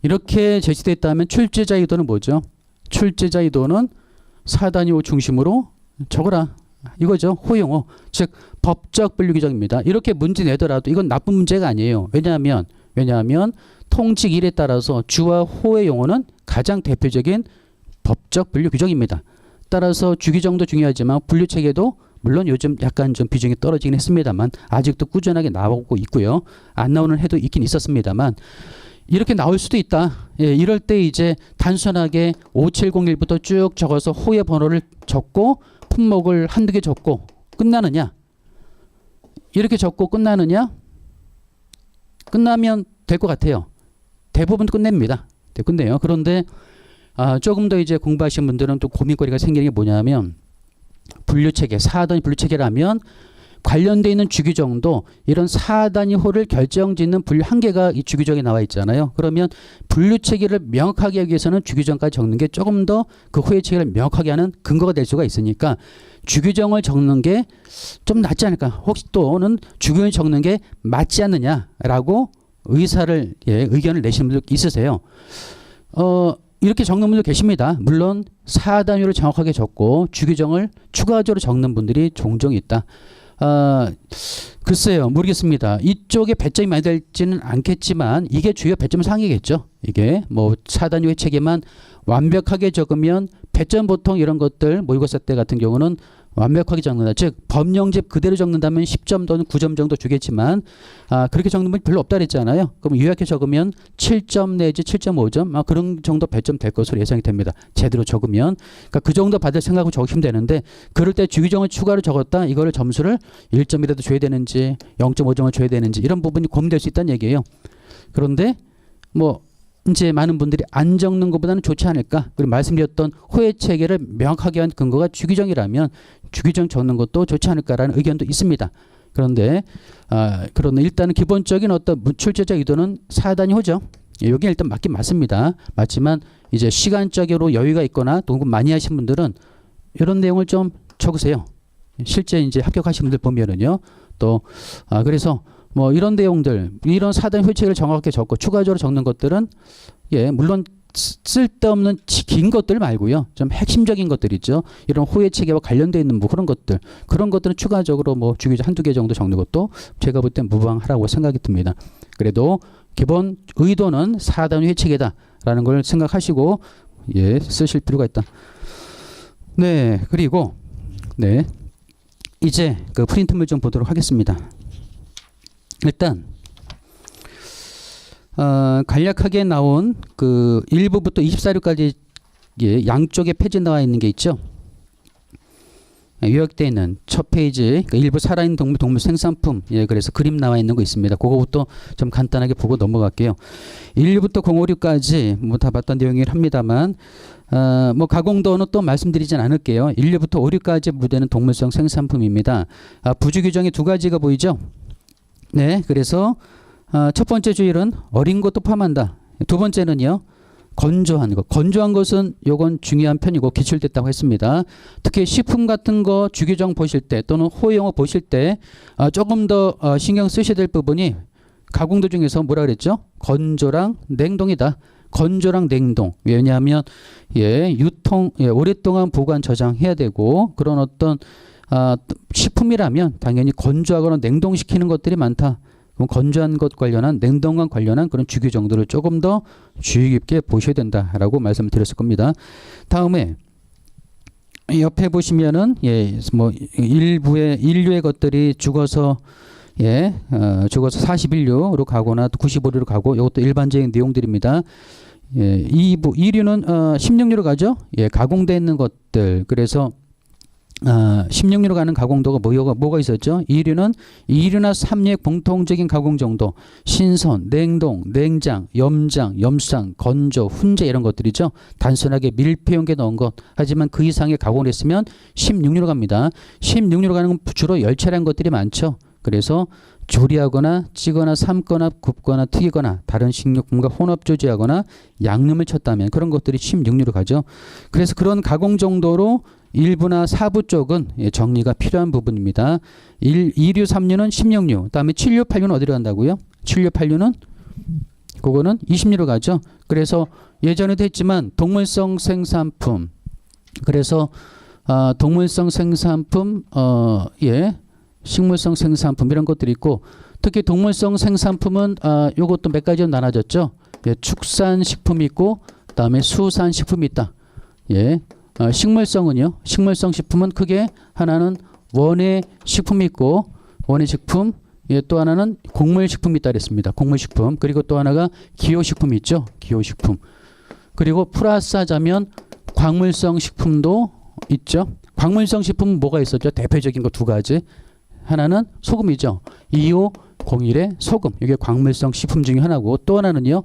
이렇게 제시됐다면 출제자 의도는 뭐죠? 출제자 의도는 4단위 중심으로 적어라. 이거죠. 호용어. 즉 법적 분류 규정입니다. 이렇게 문제 내더라도 이건 나쁜 문제가 아니에요. 왜냐하면 통칙 1에 따라서 주와 호의 용어는 가장 대표적인 법적 분류 규정입니다. 따라서 주규정도 중요하지만 분류 체계도 물론 요즘 약간 좀 비중이 떨어지긴 했습니다만 아직도 꾸준하게 나오고 있고요. 안 나오는 해도 있긴 있었습니다만 이렇게 나올 수도 있다. 예, 이럴 때 이제 단순하게 5701부터 쭉 적어서 호의 번호를 적고 품목을 한두 개 적고 끝나느냐? 이렇게 적고 끝나느냐? 끝나면 될 것 같아요. 대부분 끝냅니다. 끝내요. 그런데 조금 더 이제 공부하신 분들은 또 고민거리가 생기는 게 뭐냐면 분류체계, 4단위 분류체계라면 관련되어 있는 주규정도 이런 4단위 호를 결정짓는 분류 한계가 이 주규정에 나와 있잖아요. 그러면 분류체계를 명확하게 하기 위해서는 주규정까지 적는 게 조금 더 그 호의 체계를 명확하게 하는 근거가 될 수가 있으니까 주규정을 적는 게 좀 낫지 않을까. 혹시 또는 주규정을 적는 게 맞지 않느냐라고 의견을 내시는 분들 있으세요. 이렇게 적는 분들 계십니다. 물론 4단위를 정확하게 적고 주규정을 추가적으로 적는 분들이 종종 있다. 글쎄요, 모르겠습니다. 이쪽에 배점이 많이 될지는 않겠지만 이게 주요 배점 사항이겠죠. 이게 뭐 4단위의 체계만 완벽하게 적으면 배점 보통 이런 것들 모의고사 때 같은 경우는 완벽하게 적는다. 즉 법령집 그대로 적는다면 10점 또는 9점 정도 주겠지만 그렇게 적는 분이 별로 없다 그랬잖아요. 그럼 요약해 적으면 7점 내지 7.5점 그런 정도 배점 될 것으로 예상이 됩니다. 제대로 적으면. 그러니까 그 정도 받을 생각하고 적으시면 되는데 그럴 때 주규정을 추가로 적었다. 이거를 점수를 1점이라도 줘야 되는지 0.5점을 줘야 되는지 이런 부분이 고민될 수 있다는 얘기예요. 그런데 뭐 이제 많은 분들이 안 적는 것보다는 좋지 않을까. 그리고 말씀드렸던 호의 체계를 명확하게 한 근거가 주규정이라면 주규정 적는 것도 좋지 않을까라는 의견도 있습니다. 그런데 일단은 기본적인 어떤 출제자 의도는 4단위 호죠. 여기 일단 맞긴 맞습니다. 맞지만 이제 시간적으로 여유가 있거나 공부 많이 하신 분들은 이런 내용을 좀 적으세요. 실제 이제 합격하신 분들 보면은요. 또 그래서 뭐 이런 내용들, 이런 4단위 회칙을 정확하게 적고 추가적으로 적는 것들은 예, 물론 쓸데없는 긴 것들 말고요. 좀 핵심적인 것들 있죠. 이런 호의 체계와 관련되어 있는 뭐 그런 것들은 추가적으로 뭐 주기적 한두 개 정도 적는 것도 제가 볼 땐 무방하라고 생각이 듭니다. 그래도 기본 의도는 4단위 회칙이다라는 걸 생각하시고 예, 쓰실 필요가 있다. 네, 그리고 네. 이제 그 프린트물 좀 보도록 하겠습니다. 일단 간략하게 나온 그 1부부터 24류까지 양쪽에 페이지 나와 있는 게 있죠. 요약되어 있는 첫 페이지 일부 살아있는 동물 생산품 그래서 그림 나와 있는 거 있습니다. 그거부터 좀 간단하게 보고 넘어갈게요. 1부터 056까지 뭐 다 봤던 내용이긴 합니다만 뭐 가공도는 또 말씀드리진 않을게요. 1부터 5류까지 분류되는 동물성 생산품입니다. 부주 규정이 두 가지가 보이죠. 네, 그래서 첫 번째 주의는 어린 것도 포함한다. 두 번째는요. 건조한 것. 건조한 것은 요건 중요한 편이고 기출됐다고 했습니다. 특히 식품 같은 거 주규정 보실 때 또는 호용어 보실 때 조금 더 신경 쓰셔야 될 부분이 가공도 중에서 뭐라 그랬죠? 건조랑 냉동이다. 건조랑 냉동. 왜냐하면 유통 오랫동안 보관 저장해야 되고 그런 어떤 식품이라면 당연히 건조하거나 냉동시키는 것들이 많다. 그럼 건조한 것 관련한 냉동과 관련한 그런 주기 정도를 조금 더 주의 깊게 보셔야 된다라고 말씀을 드렸을 겁니다. 다음에 옆에 보시면은 뭐 인류의 것들이 죽어서 죽어서 41류로 가거나 95류로 가고 이것도 일반적인 내용들입니다. 2류는 16류로 가죠. 가공되어 있는 것들. 그래서 16류로 가는 가공도가 뭐가 있었죠? 2류는 2류나 3류의 공통적인 가공 정도. 신선, 냉동, 냉장, 염장, 염수장, 건조, 훈제 이런 것들이죠. 단순하게 밀폐용기에 넣은 것. 하지만 그 이상의 가공을 했으면 16류로 갑니다. 16류로 가는 건 주로 열차라는 것들이 많죠. 그래서 조리하거나 찌거나 삶거나 굽거나 튀기거나 다른 식료품과 혼합 조리하거나 양념을 쳤다면 그런 것들이 16류로 가죠. 그래서 그런 가공 정도로 1부나 4부 쪽은 정리가 필요한 부분입니다. 2류, 3류는 16류, 다음에 7류, 8류는 어디로 간다고요? 7류, 8류는 그거는 20류로 가죠. 그래서 예전에도 했지만 동물성 생산품, 그래서 동물성 생산품, 식물성 생산품 이런 것들이 있고 특히 동물성 생산품은 요것도 몇 가지로 나눠졌죠. 축산식품이 있고 그다음에 수산식품이 있다. 식물성은요. 식물성 식품은 크게 하나는 원예 식품이 있고 원예 식품, 또 하나는 곡물 식품이 있다 그랬습니다. 곡물 식품. 그리고 또 하나가 기호 식품이 있죠. 기호 식품. 그리고 플러스 하자면 광물성 식품도 있죠. 광물성 식품은 뭐가 있었죠? 대표적인 거 두 가지. 하나는 소금이죠. 2501의 소금. 이게 광물성 식품 중에 하나고 또 하나는요.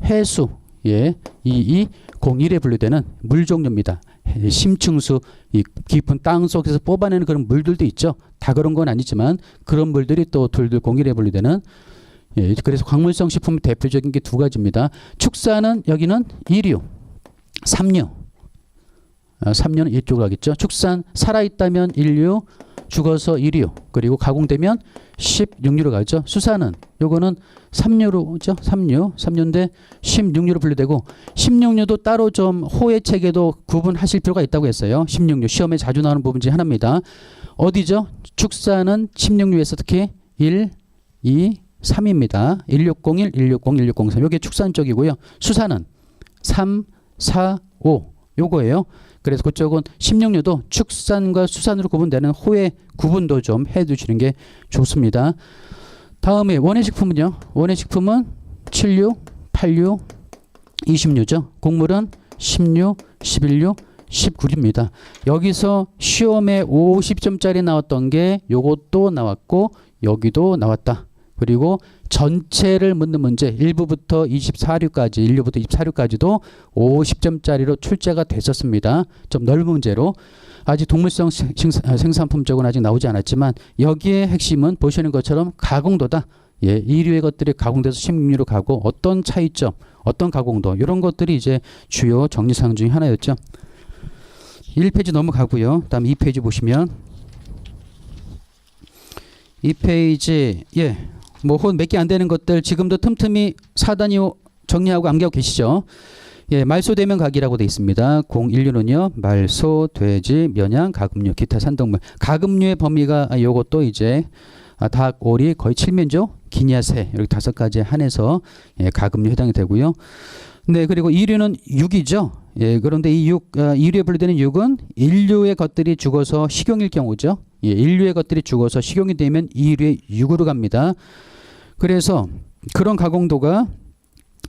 해수. 2201에 분류되는 물 종류입니다. 심층수, 이 깊은 땅 속에서 뽑아내는 그런 물들도 있죠. 다 그런 건 아니지만 그런 물들이 또 2201에 분류되는 그래서 광물성 식품 대표적인 게 두 가지입니다. 축사는 여기는 2류, 3류. 3류는 이쪽으로 가겠죠. 축산 살아있다면 1류, 죽어서 2류, 그리고 가공되면 16류로 가죠. 수산은 요거는 3류로죠. 3류인데 16류로 분류되고 16류도 따로 좀 호의 체계도 구분하실 필요가 있다고 했어요. 16류 시험에 자주 나오는 부분 중에 하나입니다. 어디죠? 축사는 16류에서 특히 1, 2, 3입니다. 1601, 160, 1603 요게 축산 쪽이고요. 수산은 3, 4, 5 요거예요. 그래서 그쪽은 16류도 축산과 수산으로 구분되는 호의 구분도 좀 해두시는 게 좋습니다. 다음에 원예식품은요. 원예식품은 7류, 8류, 20류죠. 곡물은 10류, 11류, 19류입니다. 여기서 시험에 50점짜리 나왔던 게 요것도 나왔고 여기도 나왔다. 그리고 전체를 묻는 문제 1부부터 24류까지 1류부터 24류까지도 50점짜리로 출제가 됐었습니다. 좀 넓은 문제로 아직 동물성 생산품 쪽은 아직 나오지 않았지만 여기에 핵심은 보시는 것처럼 가공도다. 2류의 것들이 가공돼서 16류로 가고 어떤 차이점, 어떤 가공도 이런 것들이 이제 주요 정리사항 중에 하나였죠. 1페이지 넘어가고요. 다음 2페이지 보시면 2페이지 뭐 몇 개 안 되는 것들 지금도 틈틈이 사단이 정리하고 암기하고 계시죠. 말소 대면 각이라고 되어 있습니다. 01류는요. 말소, 돼지, 면양, 가금류, 기타 산동물. 가금류의 범위가 요것도 이제 닭, 오리, 거의 칠면조, 기냐, 새 이렇게 5가지에 한해서 가금류 해당이 되고요. 네, 그리고 2류는 6이죠. 그런데 이 2류에 분류되는 6은 1류의 것들이 죽어서 식용일 경우죠. 1류의 것들이 죽어서 식용이 되면 2류의 6으로 갑니다. 그래서 그런 가공도가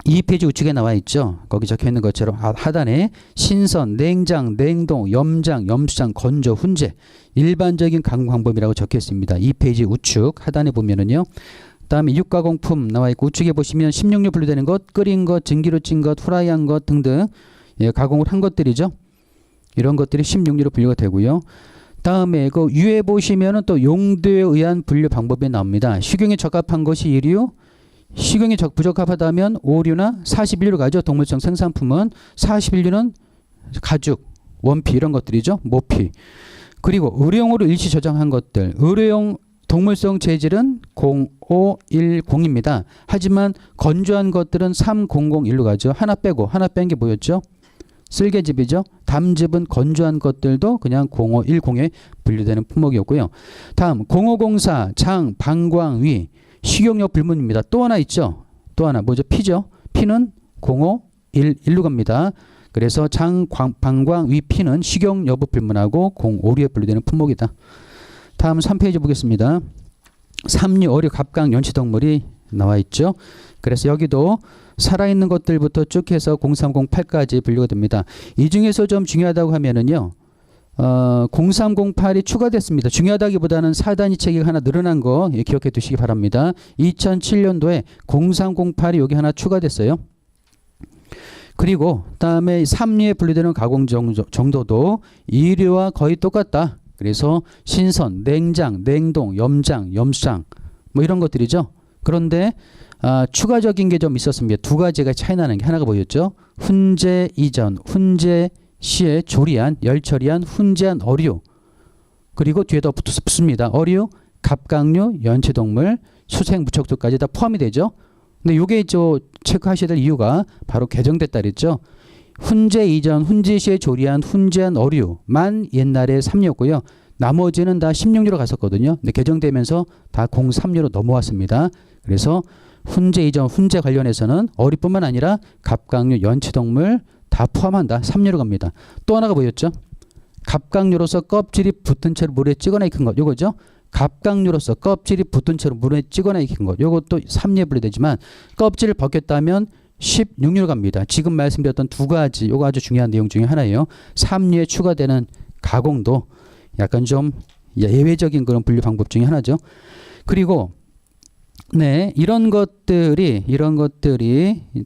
2페이지 우측에 나와 있죠. 거기 적혀 있는 것처럼 하단에 신선, 냉장, 냉동, 염장, 염수장, 건조, 훈제 일반적인 가공 방법이라고 적혀 있습니다. 2페이지 우측 하단에 보면은요. 다음에 육가공품 나와 있고 우측에 보시면 16류 분류되는 것, 끓인 것, 증기로 찐 것, 후라이한 것 등등 가공을 한 것들이죠. 이런 것들이 16류로 분류가 되고요. 다음에 그 위에 보시면은 또 용도에 의한 분류 방법이 나옵니다. 식용에 적합한 것이 2류, 식용에 부적합하다면 5류나 41류로 가죠. 동물성 생산품은 41류는 가죽, 원피 이런 것들이죠. 모피. 그리고 의료용으로 일시 저장한 것들, 의료용 동물성 재질은 0510입니다. 하지만 건조한 것들은 3001로 가죠. 하나 뺀 게 뭐였죠? 쓸개즙이죠. 담즙은 건조한 것들도 그냥 0510에 분류되는 품목이었고요. 다음 0504 장, 방광, 위 식용유 불문입니다. 또 하나 있죠. 또 하나 뭐죠? 피죠. 피는 0511로 갑니다. 그래서 장, 방광, 위, 피는 식용 여부 불문하고 056에 분류되는 품목이다. 다음 3페이지 보겠습니다. 삼류, 어류, 갑각, 연체동물이 나와 있죠. 그래서 여기도 살아있는 것들부터 쭉 해서 0308까지 분류가 됩니다. 이 중에서 좀 중요하다고 하면은요. 0308이 추가됐습니다. 중요하다기보다는 사단위 체계가 하나 늘어난 거 기억해 두시기 바랍니다. 2007년도에 0308이 여기 하나 추가됐어요. 그리고 다음에 삼류에 분류되는 가공 정도도 이류와 거의 똑같다. 그래서 신선, 냉장, 냉동, 염장, 염수장 뭐 이런 것들이죠. 그런데 추가적인 게 좀 있었습니다. 두 가지가 차이 나는 게 하나가 뭐였죠? 훈제 이전, 훈제 시에 조리한, 열 처리한, 훈제한 어류. 그리고 뒤에다 붙습니다. 어류, 갑각류, 연체동물, 수생, 무척수까지 다 포함이 되죠. 근데 요게 체크하셔야 될 이유가 바로 개정됐다 그랬죠. 훈제 이전, 훈제 시에 조리한, 훈제한 어류만 옛날에 3류였고요. 나머지는 다 16류로 갔었거든요. 근데 개정되면서 다 03류로 넘어왔습니다. 그래서 훈제 이전, 훈제 관련해서는 어류뿐만 아니라 갑각류, 연체동물 다 포함한다. 3류로 갑니다. 또 하나가 뭐였죠? 갑각류로서 껍질이 붙은 채로 물에 찌거나 익힌 것. 요거죠. 갑각류로서 껍질이 붙은 채로 물에 찌거나 익힌 것. 요것도 3류에 분류되지만 껍질을 벗겼다면 16류로 갑니다. 지금 말씀드렸던 두 가지, 요거 아주 중요한 내용 중에 하나예요. 3류에 추가되는 가공도 약간 좀 예외적인 그런 분류 방법 중에 하나죠. 그리고 네, 이런 것들이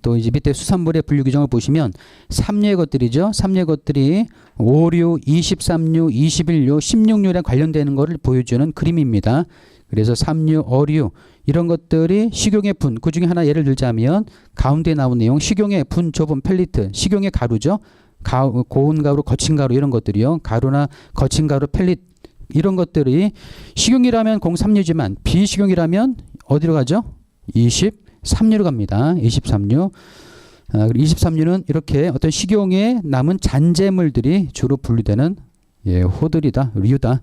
또 이제 밑에 수산물의 분류 규정을 보시면 3류의 것들이죠. 3류의 것들이 5류, 23류, 21류, 16류랑 관련되는 것을 보여주는 그림입니다. 그래서 3류, 어류 이런 것들이 식용의 분, 그 중에 하나 예를 들자면 가운데 나온 내용 식용의 분, 좁은 펠리트, 식용의 가루죠. 고운 가루, 거친 가루 이런 것들이요. 가루나 거친 가루, 펠릿 이런 것들이 식용이라면 03류지만 비식용이라면 어디로 가죠? 23류로 갑니다. 23류. 23류는 이렇게 어떤 식용에 남은 잔재물들이 주로 분류되는 호들이다, 류다.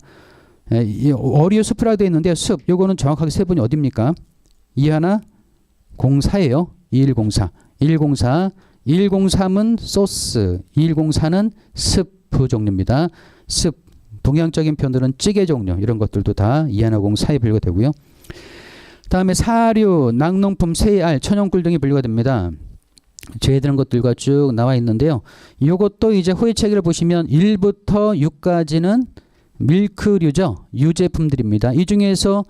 어류 숲이라고 되어 있는데 숲, 요거는 정확하게 세분이 어딥니까? 이 하나 04예요. 2104. 104. 103은 소스, 2104는 스프 종류입니다. 습, 동양적인 표현들은 찌개 종류 이런 것들도 다 2104에 분류가 되고요. 다음에 사료, 낙농품, 새알, 천연꿀 등이 분류가 됩니다. 제외되는 것들과 쭉 나와 있는데요. 이것도 이제 호의 체계를 보시면 1부터 6까지는 밀크류죠. 유제품들입니다. 이 중에서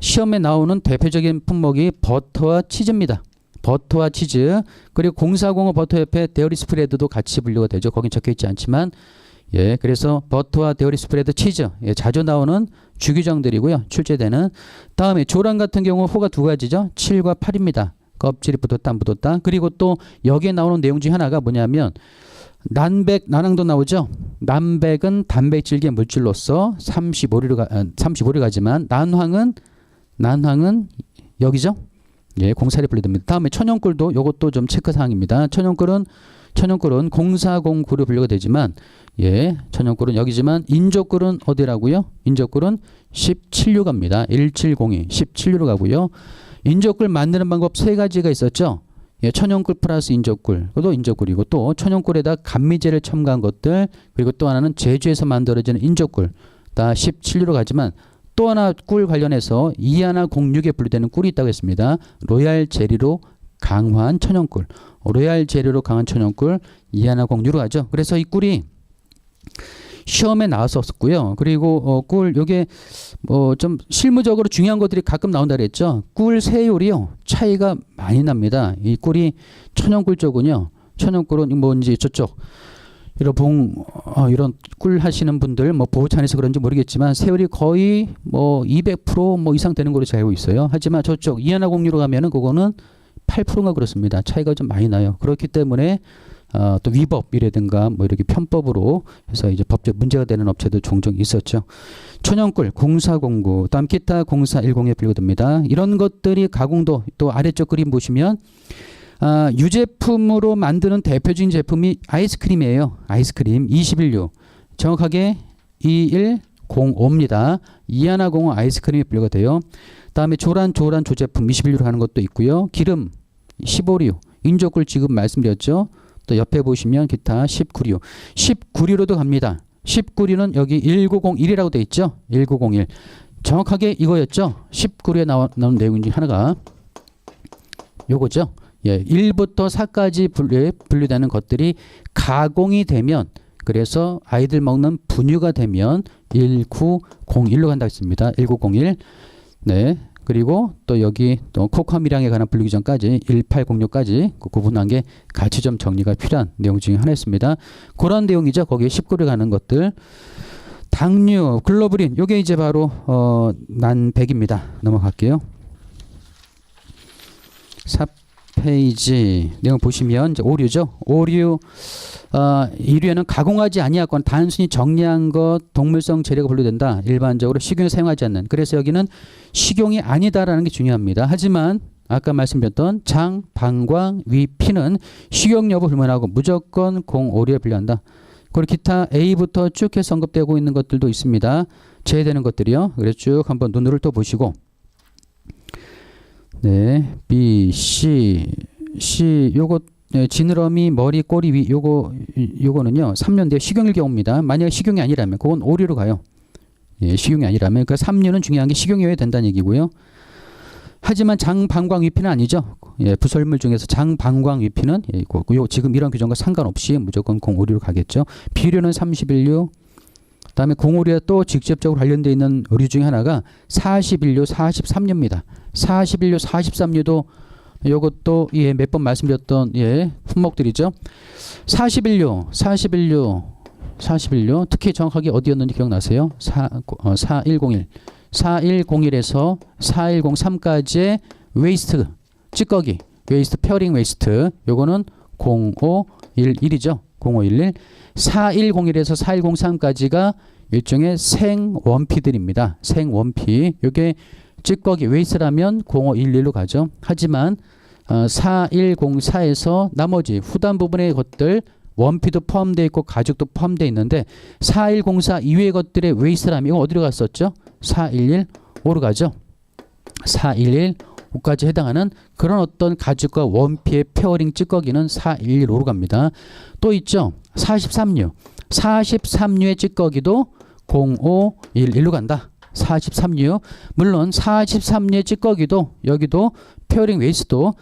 시험에 나오는 대표적인 품목이 버터와 치즈입니다. 버터와 치즈, 그리고 0405 버터 옆에 데어리 스프레드도 같이 분류가 되죠. 거긴 적혀 있지 않지만 그래서 버터와 데어리 스프레드, 치즈 자주 나오는 주규정들이고요. 출제되는. 다음에 조랑 같은 경우 호가 두 가지죠. 7과 8입니다. 껍질이 붙었다 안 붙었다. 그리고 또 여기에 나오는 내용 중에 하나가 뭐냐면 난백, 난황도 나오죠. 난백은 단백질계 물질로서 35류 가지만 난황은 여기죠. 공사리 분류됩니다. 다음에 천연꿀도 이것도 좀 체크사항입니다. 천연꿀은 0409로 분류가 되지만 천연꿀은 여기지만 인조꿀은 어디라고요? 인조꿀은 17류 갑니다. 1702 17류로 가고요. 인조꿀 만드는 방법 세 가지가 있었죠. 천연꿀 플러스 인조꿀, 그것도 인조꿀이고 또 천연꿀에다 감미제를 첨가한 것들, 그리고 또 하나는 제주에서 만들어지는 인조꿀 다 17류로 가지만 또 하나 꿀 관련해서 2106에 분류되는 꿀이 있다고 했습니다. 로얄 제리로 강화한 천연꿀, 로얄 제리로 강한 천연꿀 2106로 가죠. 그래서 이 꿀이 시험에 나왔었고요. 그리고 꿀 요게 좀 실무적으로 중요한 것들이 가끔 나온다 그랬죠. 꿀 세율이요 차이가 많이 납니다. 이 꿀이 천연꿀 쪽은요. 천연꿀은 뭔지 저쪽 이런 꿀 하시는 분들 보호찬에서 그런지 모르겠지만 세율이 거의 200% 이상 되는 걸로 알고 있어요. 하지만 저쪽 이하나공유로 가면은 그거는 8%가 그렇습니다. 차이가 좀 많이 나요. 그렇기 때문에 또 위법이라든가 뭐 이렇게 편법으로 해서 이제 법적 문제가 되는 업체도 종종 있었죠. 천연꿀, 공사공구, 다음 기타 공사 10에 분류됩니다. 이런 것들이 가공도 또 아래쪽 그림 보시면 유제품으로 만드는 대표적인 제품이 아이스크림이에요. 아이스크림 21류 정확하게 2105입니다. 이하나공업 아이스크림이 분류가 돼요. 다음에 조란 조제품 21류로 하는 것도 있고요. 기름 15류, 인조꿀 지금 말씀드렸죠. 또 옆에 보시면 기타 19류, 19류로도 갑니다. 19류는 여기 1901이라고 되어 있죠. 1901 정확하게 이거였죠. 19류에 나온 내용 중 하나가 요거죠. 예, 1부터 4까지 분류되는 것들이 가공이 되면 그래서 아이들 먹는 분유가 되면 1901로 간다고 했습니다. 1901. 네. 그리고 또 여기 또 코코아미량에 관한 분류 규정까지 1806까지 구분한 게 같이 좀 정리가 필요한 내용 중에 하나였습니다. 그런 내용이죠. 거기에 19를 가는 것들. 당류, 글로브린 요게 이제 바로 난백입니다. 넘어갈게요. 4페이지 내용 보시면 이제 오류죠. 오류 이류에는 가공하지 아니하거나 단순히 정리한 것, 동물성 재료가 분류된다. 일반적으로 식용에 사용하지 않는. 그래서 여기는 식용이 아니다라는 게 중요합니다. 하지만 아까 말씀드렸던 장, 방광, 위, 피는 식용 여부 불문하고 무조건 공오류에 분류한다. 그리고 기타 A부터 쭉 해서 언급되고 있는 것들도 있습니다. 제외되는 것들이요. 그래서 쭉 한번 눈으로 또 보시고 네, B, C 요거 네, 지느러미, 머리, 꼬리, 위 요거는요 3년 뒤에 식용일 경우입니다. 만약에 식용이 아니라면 그건 오류로 가요. 예, 식용이 아니라면 그 3류는 중요한 게 식용이어야 된다는 얘기고요. 하지만 장, 방광, 위피는 아니죠. 예, 부설물 중에서 장, 방광, 위피는 예, 요 지금 이런 규정과 상관없이 무조건 공오류로 가겠죠. 비료는 31류. 그다음에 공오류에 또 직접적으로 관련되어 있는 의류 중에 하나가 41류, 43류입니다. 41류, 43류도 요것도 예, 몇 번 말씀드렸던 예, 품목들이죠. 41류 특히 정확하게 어디였는지 기억나세요? 4101 4101에서 4103까지의 웨이스트 찌꺼기 웨이스트 페어링 웨이스트 요거는 0511이죠. 0511 4101에서 4103까지가 일종의 생원피들입니다. 생원피 요게 찌꺼기 웨이스라면 0511로 가죠. 하지만 4104에서 나머지 후단 부분의 것들 원피도 포함되어 있고 가죽도 포함되어 있는데 4104 이외의 것들의 웨이스라면 이거 어디로 갔었죠? 4115로 가죠. 4115까지 해당하는 그런 어떤 가죽과 원피의 페어링 찌꺼기는 4115로 갑니다. 또 있죠. 43류. 43류의 찌꺼기도 0511로 간다. 43류. 물론 43류의 찌꺼기도 여기도 페어링 웨이스도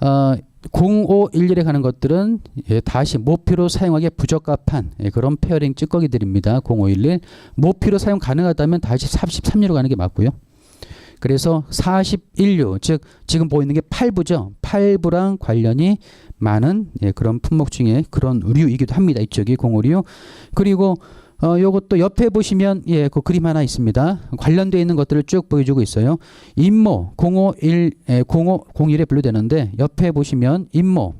0511에 가는 것들은 예, 다시 모피로 사용하기에 부적합한 예, 그런 페어링 찌꺼기들입니다. 0511 모피로 사용 가능하다면 다시 43류로 가는 게 맞고요. 그래서 41류 즉 지금 보이는 게 8부죠. 8부랑 관련이 많은 예, 그런 품목 중에 그런 의류이기도 합니다. 이쪽이 05류. 그리고 요것도 옆에 보시면 예, 그 그림 하나 있습니다. 관련되어 있는 것들을 쭉 보여주고 있어요. 임모 0501에 분류되는데 옆에 보시면 임모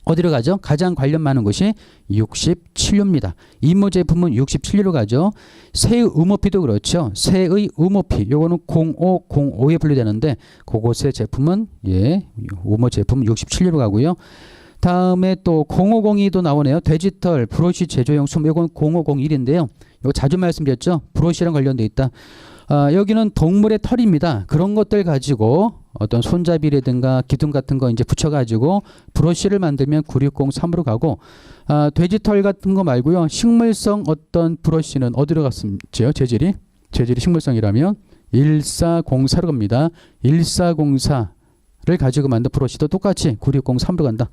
어디로 가죠? 가장 관련 많은 것이 67류입니다. 임모 제품은 67류로 가죠. 새의 의모피도 그렇죠. 새의 의모피 요거는 0505에 분류되는데 그곳의 제품은 예, 의모 제품은 67류로 가고요. 다음에 또 0502도 나오네요. 디지털 브러쉬 제조용 솜 이건 0501인데요. 이거 자주 말씀드렸죠. 브러쉬랑 관련돼 있다. 여기는 동물의 털입니다. 그런 것들 가지고 어떤 손잡이라든가 기둥 같은 거 이제 붙여가지고 브러쉬를 만들면 9603으로 가고 돼지털 같은 거 말고요. 식물성 어떤 브러쉬는 어디로 갔습니까? 재질이 식물성이라면 1404로 갑니다. 1404 를 가지고 만든 브러쉬도 똑같이 9603으로 간다.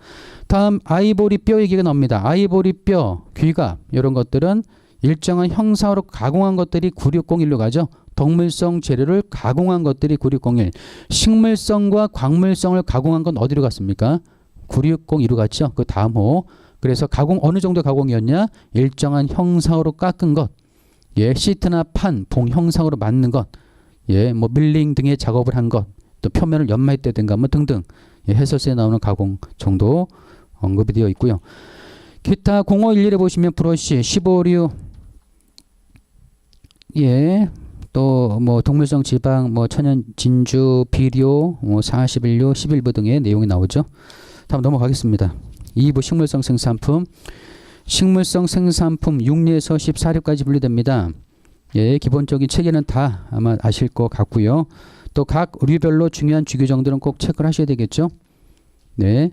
다음 아이보리 뼈 얘기가 나옵니다. 아이보리 뼈, 귀갑 이런 것들은 일정한 형상으로 가공한 것들이 9601로 가죠. 동물성 재료를 가공한 것들이 9601. 식물성과 광물성을 가공한 건 어디로 갔습니까? 9602로 갔죠. 그 다음 호. 그래서 가공 어느 정도 가공이었냐? 일정한 형상으로 깎은 것. 예, 시트나 판, 봉 형상으로 맞는 것. 예, 뭐 밀링 등의 작업을 한 것. 또 표면을 연마했다든가 뭐 등등 예, 해설서에 나오는 가공 정도 언급이 되어 있고요. 기타 0511에 보시면 브러쉬 15류, 예, 또 뭐 동물성 지방, 뭐 천연 진주, 비료, 뭐 41류, 11부 등의 내용이 나오죠. 다음 넘어가겠습니다. 2부 식물성 생산품. 식물성 생산품 6류에서 14류까지 분류됩니다. 예, 기본적인 체계는 다 아마 아실 것 같고요. 또 각 류별로 중요한 주규정들은 꼭 체크를 하셔야 되겠죠. 네.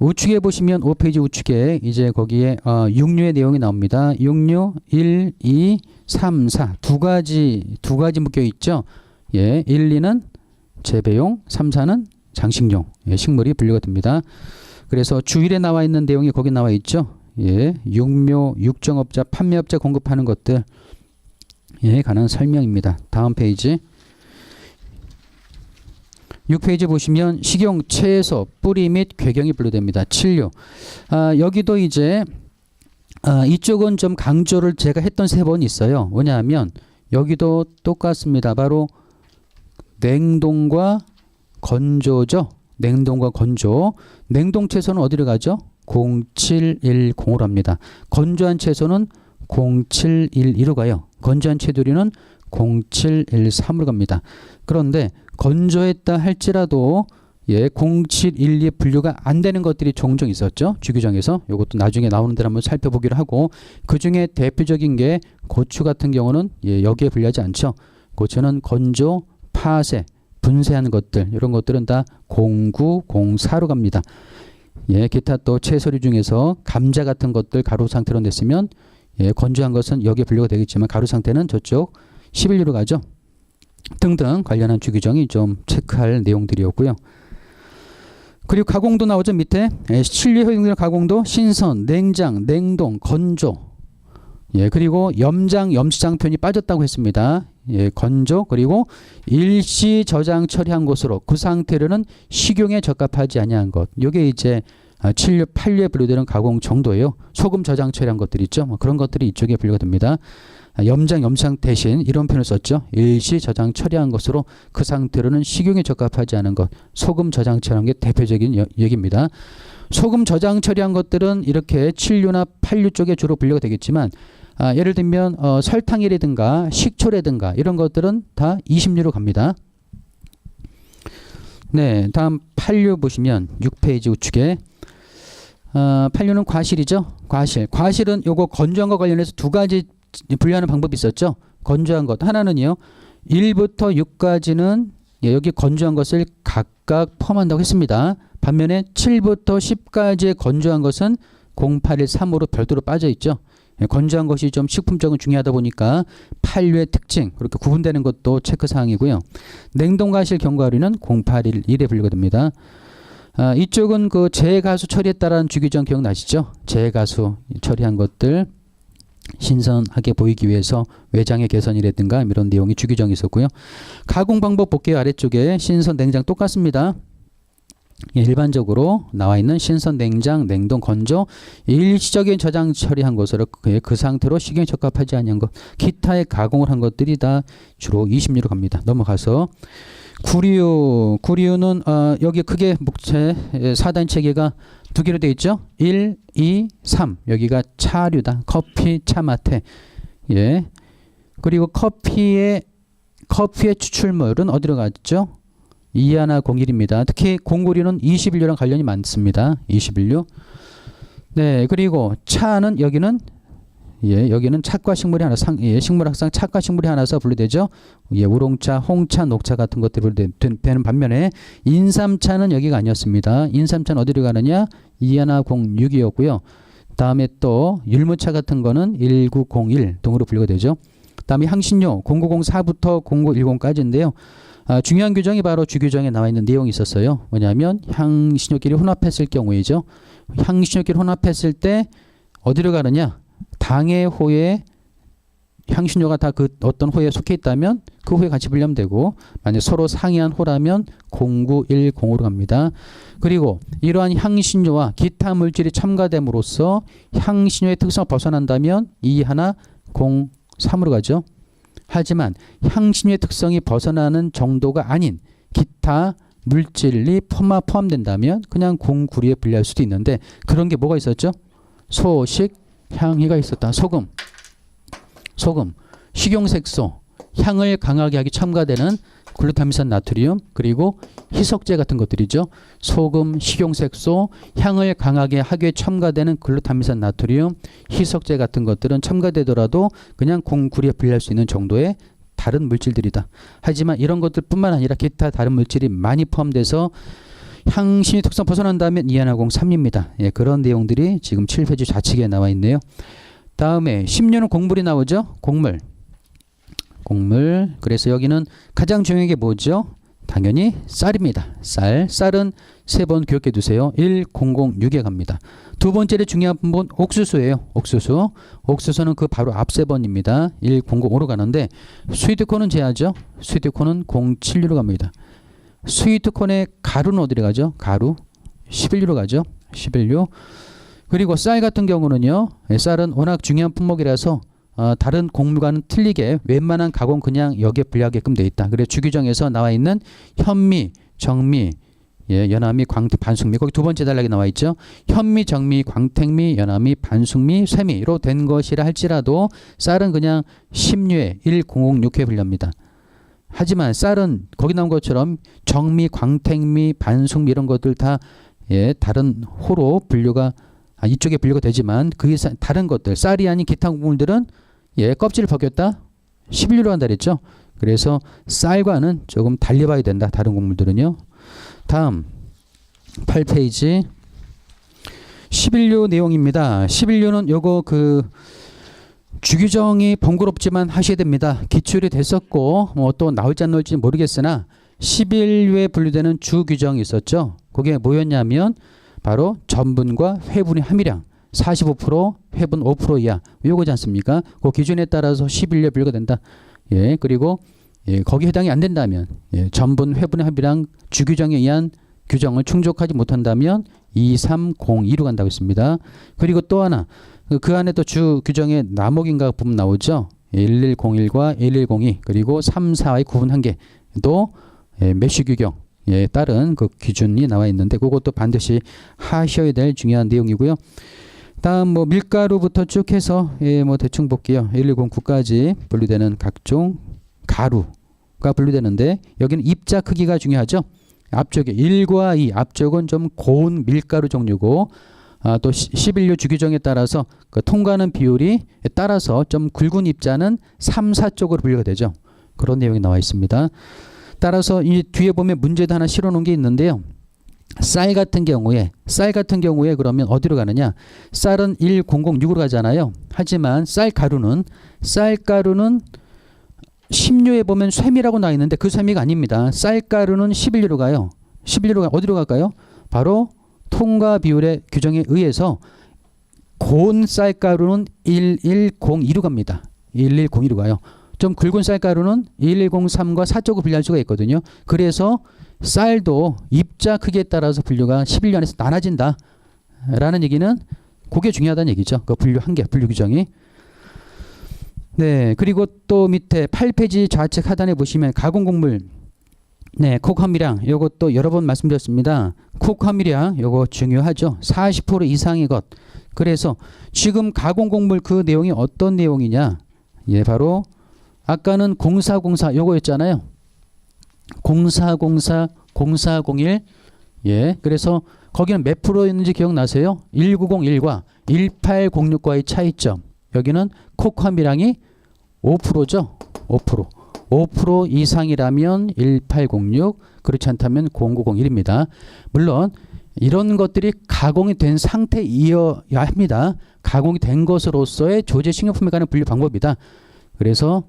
우측에 보시면 5페이지 우측에 이제 거기에 6류의 내용이 나옵니다. 6류 1, 2, 3, 4 두 가지 묶여 있죠. 예, 1, 2는 재배용, 3, 4는 장식용, 예, 식물이 분류가 됩니다. 그래서 주일에 나와 있는 내용이 거기 나와 있죠. 예, 육묘, 육정업자, 판매업자 공급하는 것들, 예, 관한 설명입니다. 다음 페이지. 6페이지 보시면 식용, 채소, 뿌리 및 궤경이 분류됩니다. 7류. 여기도 이제 이쪽은 좀 강조를 제가 했던 3번 있어요. 뭐냐하면 여기도 똑같습니다. 바로 냉동과 건조죠. 냉동과 건조. 냉동 채소는 어디로 가죠? 0710으로 합니다. 건조한 채소는 0712로 가요. 건조한 채두리는 0713으로 갑니다. 그런데 건조했다 할지라도 예, 0712 분류가 안 되는 것들이 종종 있었죠. 주규정에서. 이것도 나중에 나오는 데를 한번 살펴보기로 하고, 그 중에 대표적인 게 고추 같은 경우는 예, 여기에 분류하지 않죠. 고추는 건조, 파쇄, 분쇄하는 것들, 이런 것들은 다 0904로 갑니다. 예, 기타 또 채소류 중에서 감자 같은 것들 가루 상태로 냈으면 예, 건조한 것은 여기에 분류가 되겠지만 가루 상태는 저쪽 11유로 가죠. 등등 관련한 주규정이 좀 체크할 내용들이었고요. 그리고 가공도 나오죠. 밑에 7류 효용된 가공도 신선, 냉장, 냉동, 건조, 예, 그리고 염장, 염시장편이 빠졌다고 했습니다. 예, 건조, 그리고 일시 저장 처리한 것으로 그 상태로는 식용에 적합하지 아니한 것. 이게 이제 7류, 8류에 분류되는 가공 정도예요. 소금 저장 처리한 것들 있죠. 뭐 그런 것들이 이쪽에 분류가 됩니다. 염장, 염상 대신 이런 표현을 썼죠. 일시 저장 처리한 것으로 그 상태로는 식용에 적합하지 않은 것. 소금 저장 처리한 게 대표적인 얘기입니다. 소금 저장 처리한 것들은 이렇게 7류나 8류 쪽에 주로 분류가 되겠지만 예를 들면 설탕이라든가 식초라든가 이런 것들은 다 20류로 갑니다. 네, 다음 8류 보시면 6페이지 우측에 8류는 과실이죠. 과실은 요거 건조한 거 관련해서 두 가지 분류하는 방법이 있었죠. 건조한 것 하나는요, 1부터 6까지는 예, 여기 건조한 것을 각각 포함한다고 했습니다. 반면에 7부터 10까지의 건조한 것은 0813으로 별도로 빠져 있죠. 예, 건조한 것이 좀 식품적으로 중요하다 보니까 8류의 특징 그렇게 구분되는 것도 체크사항이고요. 냉동과실 견과류는 0811에 분류가 됩니다. 이쪽은 그 재가수 처리했다라는 주규정 기억나시죠? 재가수 처리한 것들 신선하게 보이기 위해서 외장의 개선이라든가 이런 내용이 주규정이 있었고요. 가공 방법 볼게요. 아래쪽에 신선, 냉장 똑같습니다. 예, 일반적으로 나와 있는 신선, 냉장, 냉동, 건조, 일시적인 저장 처리한 것으로 그 상태로 식용에 적합하지 않은 것, 기타의 가공을 한 것들이 다 주로 20류로 갑니다. 넘어가서 구류는 여기 크게 목체 4단 체계가 두 개로 되어 있죠. 1, 2, 3 여기가 차류다. 커피, 차, 마테. 예. 그리고 커피의 추출물은 어디로 갔죠? 이하나01입니다. 특히 096는 21류랑 관련이 많습니다. 21류. 네, 그리고 차는 여기는 착과 식물이 하나 식물학상 착과 식물이 하나서 분류되죠. 예, 우롱차, 홍차, 녹차 같은 것들이 되는 반면에 인삼차는 여기가 아니었습니다. 인삼차는 어디로 가느냐? 이하나 06이었고요. 다음에 또 율무차 같은 거는 1901 등으로 분류가 되죠. 다음에 향신료 0904부터 0910까지인데요. 중요한 규정이 바로 주규정에 나와 있는 내용이 있었어요. 뭐냐면 향신료끼리 혼합했을 경우이죠. 향신료끼리 혼합했을 때 어디로 가느냐? 당의 호에 향신료가 다 그 어떤 호에 속해 있다면 그 호에 같이 분류하면 되고, 만약 서로 상이한 호라면 0910으로 갑니다. 그리고 이러한 향신료와 기타 물질이 첨가됨으로써 향신료의 특성을 벗어난다면 2103으로 가죠. 하지만 향신료의 특성이 벗어나는 정도가 아닌 기타 물질이 포함된다면 그냥 공구리에 분리할 수도 있는데 그런 게 뭐가 있었죠? 소식, 향이가 있었다. 소금, 식용색소, 향을 강하게 하기 첨가되는 글루타민산 나트륨, 그리고 희석제 같은 것들이죠. 소금, 식용색소, 향을 강하게 하기에 첨가되는 글루타민산 나트륨, 희석제 같은 것들은 첨가되더라도 그냥 공구리에 분리할 수 있는 정도의 다른 물질들이다. 하지만 이런 것들뿐만 아니라 기타 다른 물질이 많이 포함돼서 향신료 특성 벗어난다면 이산화공 3입니다. 예, 그런 내용들이 지금 7페이지 좌측에 나와 있네요. 다음에 10년은 곡물이 나오죠. 곡물. 그래서 여기는 가장 중요한 게 뭐죠? 당연히 쌀입니다. 쌀은 3번 기억해 두세요. 1006에 갑니다. 두 번째로 중요한 분 옥수수예요. 옥수수는 그 바로 앞 3번입니다. 1005로 가는데 스위트콘은 제하죠. 스위트콘은 076로 갑니다. 스위트콘의 가루는 어디로 가죠? 가루 11로 가죠. 11. 그리고 쌀 같은 경우는요. 쌀은 워낙 중요한 품목이라서 다른 곡물과는 틀리게 웬만한 가공 그냥 여기에 분리하게끔 돼 있다. 그래서 주규정에서 나와 있는 현미, 정미, 연암미, 광택, 반숙미, 거기 두 번째 단락에 나와 있죠. 현미, 정미, 광택미, 연암미, 반숙미, 쇠미로 된 것이라 할지라도 쌀은 그냥 10류에 1006회 분류합니다. 하지만 쌀은 거기 나온 것처럼 정미, 광택미, 반숙미 이런 것들 다 다른 호로 분류가 이쪽에 분류가 되지만 그 이상 다른 것들 쌀이 아닌 기타 곡물들은 껍질을 벗겼다 11류로 한다 그랬죠. 그래서 쌀과는 조금 달리 봐야 된다. 다른 곡물들은요. 다음 8페이지 11류 내용입니다. 11류는 요거 그 주규정이 번거롭지만 하셔야 됩니다. 기출이 됐었고 또 나올지 안 나올지 모르겠으나 11류에 분류되는 주규정이 있었죠. 그게 뭐였냐면 바로 전분과 회분의 함유량 45%, 회분 5% 이하 요거지 않습니까? 그 기준에 따라서 11류에 분류가 된다. 그리고 거기에 해당이 안 된다면 전분, 회분의 함유량 주규정에 의한 규정을 충족하지 못한다면 2302로 간다고 했습니다. 그리고 또 하나 그 안에 또 주 규정의 나목인가 부분 나오죠. 1101과 1102 그리고 3, 4의 구분 한계 또 메쉬 규정 따른 그 기준이 나와 있는데 그것도 반드시 하셔야 될 중요한 내용이고요. 다음 뭐 밀가루부터 쭉 해서 뭐 대충 볼게요. 1109까지 분류되는 각종 가루가 분류되는데 여기는 입자 크기가 중요하죠. 앞쪽에 1과 2 앞쪽은 좀 고운 밀가루 종류고 또 11류 주규정에 따라서 그 통과하는 비율이 따라서 좀 굵은 입자는 3, 4쪽으로 분류가 되죠. 그런 내용이 나와 있습니다. 따라서 이 뒤에 보면 문제도 하나 실어 놓은 게 있는데요. 쌀 같은 경우에 그러면 어디로 가느냐? 쌀은 1006으로 가잖아요. 하지만 쌀가루는 10류에 보면 쇠미라고 나와 있는데 그 쇠미가 아닙니다. 쌀가루는 11류로 가요. 11류로 어디로 갈까요? 바로 통과 비율의 규정에 의해서 고운 쌀가루는 1102로 갑니다. 1102로 가요. 좀 굵은 쌀가루는 1103과 4쪽으로 분류할 수가 있거든요. 그래서 쌀도 입자 크기에 따라서 분류가 11류 안에서 나눠진다 라는 얘기는 그게 중요하다는 얘기죠. 그 분류 한계, 분류 규정이. 네, 그리고 또 밑에 8페이지 좌측 하단에 보시면 가공곡물 콕 함유량 요것도 여러 번 말씀드렸습니다. 콕 함유량 요거 중요하죠. 40% 이상의 것. 그래서 지금 가공곡물 그 내용이 어떤 내용이냐? 바로 아까는 0404 요거였잖아요. 0404, 0401 그래서 거기는 몇 프로였는지 기억나세요? 1901과 1806과의 차이점. 여기는 콕 함유량이 5%죠. 5% 이상이라면 1806, 그렇지 않다면 0901입니다. 물론 이런 것들이 가공이 된 상태이어야 합니다. 가공이 된 것으로서의 조제 식료품에 관한 분류 방법이다. 그래서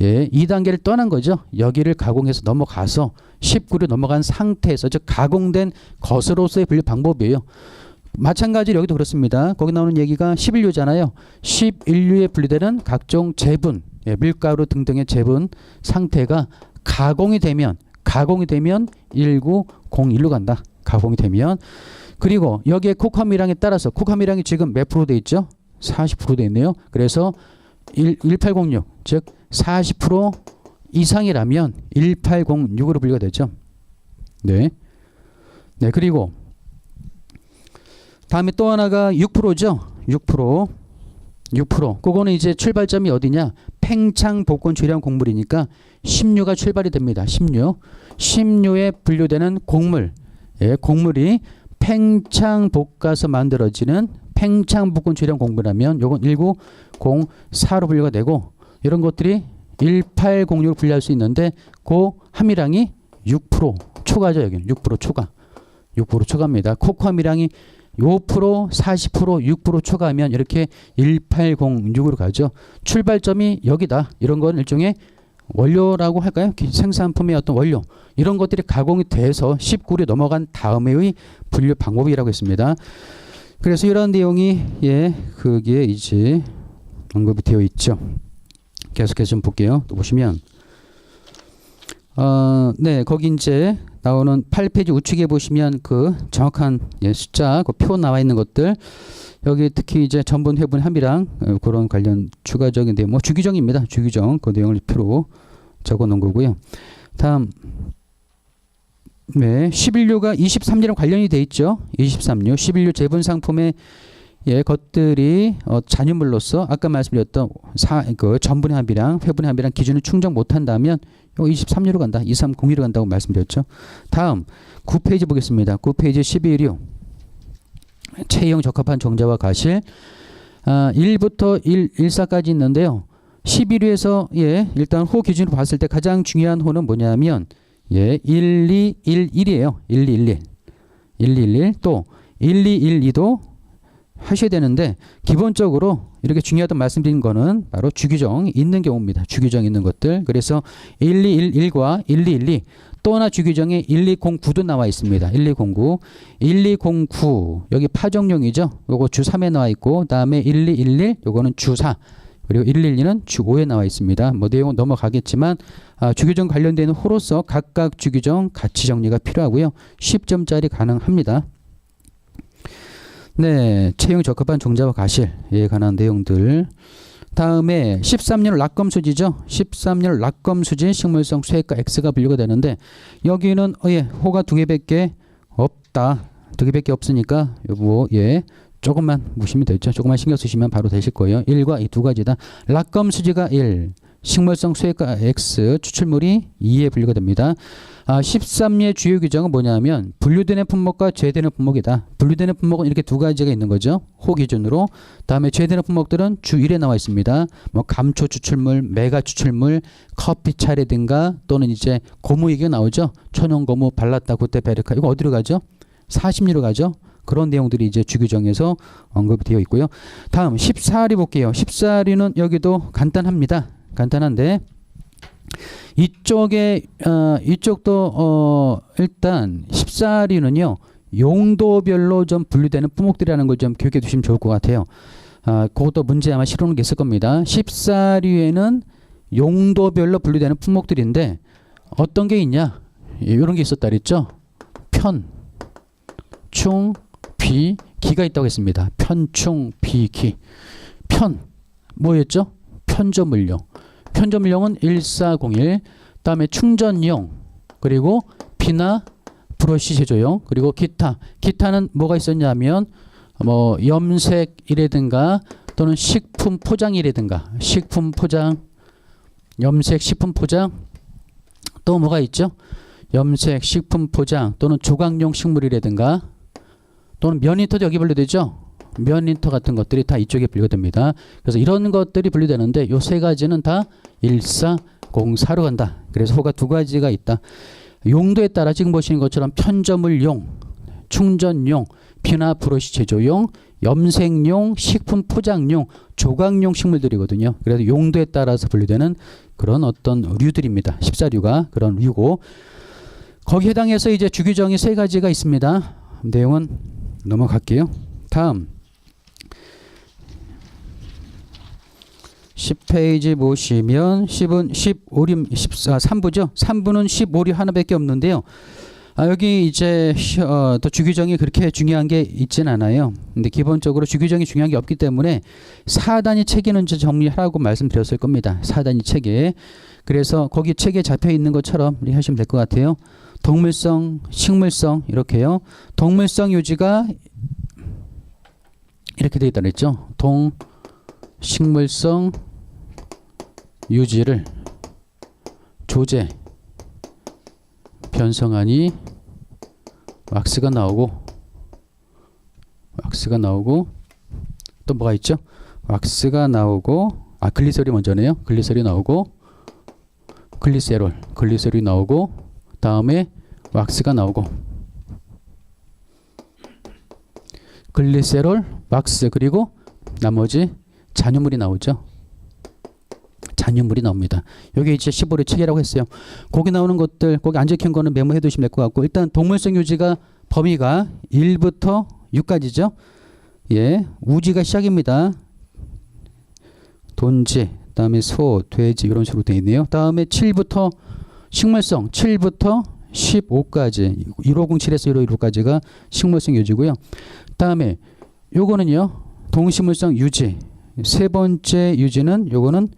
2단계를 떠난 거죠. 여기를 가공해서 넘어가서 19로 넘어간 상태에서 즉 가공된 것으로서의 분류 방법이에요. 마찬가지로 여기도 그렇습니다. 거기 나오는 얘기가 11류잖아요. 11류에 분류되는 각종 제분, 밀가루 등등의 제분 상태가 가공이 되면 1901로 간다. 가공이 되면. 그리고 여기에 콕 함유량에 따라서 콕 함유량이 지금 몇 프로 돼 있죠? 40% 돼 있네요. 그래서 1806, 즉 40% 이상이라면 1806으로 분류가 되죠. 네. 네, 그리고 다음에 또 하나가 6%죠. 6%. 6%. 그거는 이제 출발점이 어디냐? 팽창 복권 주량 곡물이니까 심류가 출발이 됩니다. 심류. 심류에 분류되는 곡물. 예, 곡물이 팽창 볶아서 만들어지는 팽창 복권 주량 곡물이라면 요건 1904로 분류가 되고 이런 것들이 1806로 분류할 수 있는데 그 함유량이 6% 초과죠. 여기는 6% 초과. 6% 초과입니다. 코코 함유량이 5%, 40%, 6% 초과하면 이렇게 1806으로 가죠. 출발점이 여기다. 이런 건 일종의 원료라고 할까요? 생산품의 어떤 원료. 이런 것들이 가공이 돼서 19로 넘어간 다음에의 분류 방법이라고 했습니다. 그래서 이런 내용이 예, 그게 이제 언급이 되어 있죠. 계속해서 좀 볼게요. 또 보시면 네, 거기 이제 나오는 8페이지 우측에 보시면 그 정확한 예, 숫자, 그 표 나와 있는 것들 여기 특히 이제 전분, 회분, 함유량 그런 관련 추가적인 내용, 뭐 주규정입니다. 주규정 그 내용을 표로 적어 놓은 거고요. 다음 네, 11류가 23류랑 관련이 돼 있죠. 23류, 11류 제분 상품의 예, 것들이 잔유물로서 아까 말씀드렸던 그 전분의 함유량, 회분의 함유량 기준을 충족 못한다면 23류로 간다. 2302로 간다고 말씀드렸죠. 다음 9페이지 보겠습니다. 9페이지 11류 체형 적합한 종자와 가실 1부터 14까지 있는데요. 11류에서 예, 일단 호 기준으로 봤을 때 가장 중요한 호는 뭐냐면 예, 1211이에요. 1211. 1211 또 1212도 하셔야 되는데 기본적으로 이렇게 중요하다고 말씀드린 거는 바로 주규정이 있는 경우입니다. 주규정 있는 것들. 그래서 1211과 1212 또 하나 주규정에 1209도 나와 있습니다. 1209. 1209 여기 파종용이죠. 요거 주 3에 나와 있고 다음에 1211 요거는 주 4. 그리고 112는 주 5에 나와 있습니다. 뭐 내용은 넘어가겠지만 주규정 관련되는 호로서 각각 주규정 가치 정리가 필요하고요. 10점짜리 가능합니다. 네, 체형 적합한 종자와 가실에 관한 내용들. 다음에 13년 락검수지죠. 13년 락검수지 식물성 쇠가 X가 분류가 되는데 여기는 예, 호가 2개밖에 없다. 2개밖에 없으니까 요거 예, 조금만 보시면 되죠. 조금만 신경 쓰시면 바로 되실 거예요. 1과 이 두 가지다. 락검수지가 1, 식물성 쇠가 X, 추출물이 2에 분류가 됩니다. 13의 주요 규정은 뭐냐면 분류되는 품목과 제외되는 품목이다. 분류되는 품목은 이렇게 두 가지가 있는 거죠. 호 기준으로. 다음에 제외되는 품목들은 주 1에 나와 있습니다. 뭐 감초 추출물, 메가 추출물, 커피 차례든가 또는 이제 고무 얘기가 나오죠. 천연 고무, 발라타, 구테, 베르카. 이거 어디로 가죠? 40류로 가죠. 그런 내용들이 이제 주규정에서 언급이 되어 있고요. 다음 14류 볼게요. 14류는 여기도 간단합니다. 간단한데 이쪽도 일단 14류는요 용도별로 좀 분류되는 품목들이라는 걸 좀 기억해 두시면 좋을 것 같아요. 그것도 문제 아마 실어놓은 게 있을 겁니다. 14류에는 용도별로 분류되는 품목들인데 어떤 게 있냐? 이런 게 있었다 그랬죠. 편, 충, 비, 기가 있다고 했습니다. 편, 충, 비, 기. 편 뭐였죠? 편조물용. 편조물용은 1401, 다음에 충전용, 그리고 비나 브러쉬 제조용, 그리고 기타. 기타는 뭐가 있었냐면 뭐 염색이라든가 또는 식품 포장이라든가 식품 포장, 염색 식품 포장 또 뭐가 있죠? 염색 식품 포장 또는 조각용 식물이라든가 또는 면히터도 여기 분류되죠. 면인터 같은 것들이 다 이쪽에 분류가 됩니다. 그래서 이런 것들이 분류되는데 요 세 가지는 다 1404로 간다. 그래서 호가 두 가지가 있다. 용도에 따라 지금 보시는 것처럼 편저물용, 충전용, 비나 브러쉬 제조용, 염색용, 식품 포장용, 조각용 식물들이거든요. 그래서 용도에 따라서 분류되는 그런 어떤 류들입니다. 14류가 그런 류고 거기에 해당해서 이제 주규정이 세 가지가 있습니다. 내용은 넘어갈게요. 다음 10페이지 보시면 10은 15류 3부죠. 3부는 15류 하나밖에 없는데요. 여기 이제 또 주규정이 그렇게 중요한 게 있진 않아요. 근데 기본적으로 주규정이 중요한 게 없기 때문에 4단위 체계는 정리하라고 말씀드렸을 겁니다. 4단위 체계. 그래서 거기 책에 잡혀 있는 것처럼 하시면 될 것 같아요. 동물성, 식물성 이렇게요. 동물성 유지가 이렇게 되어 있다 그랬죠. 동식물성 유지를 조제 변성하니 왁스가 나오고 또 뭐가 있죠? 왁스가 나오고 글리세롤이 먼저네요. 글리세롤이 나오고 글리세롤이 나오고 다음에 왁스가 나오고 글리세롤, 왁스 그리고 나머지 잔유물이 나오죠. 잔유물이 나옵니다. 여기 이제 15류 체계라고 했어요. 거기 나오는 것들, 거기 안 적힌 거는 메모해 두시면 될 것 같고 일단 동물성 유지가 범위가 1부터 6까지죠. 예, 우지가 시작입니다. 돈지, 다음에 소, 돼지 이런 식으로 되어 있네요. 다음에 7부터 식물성, 7부터 15까지 1507에서 1515까지가 식물성 유지고요. 다음에 요거는요. 동식물성 유지. 세 번째 유지는 요거는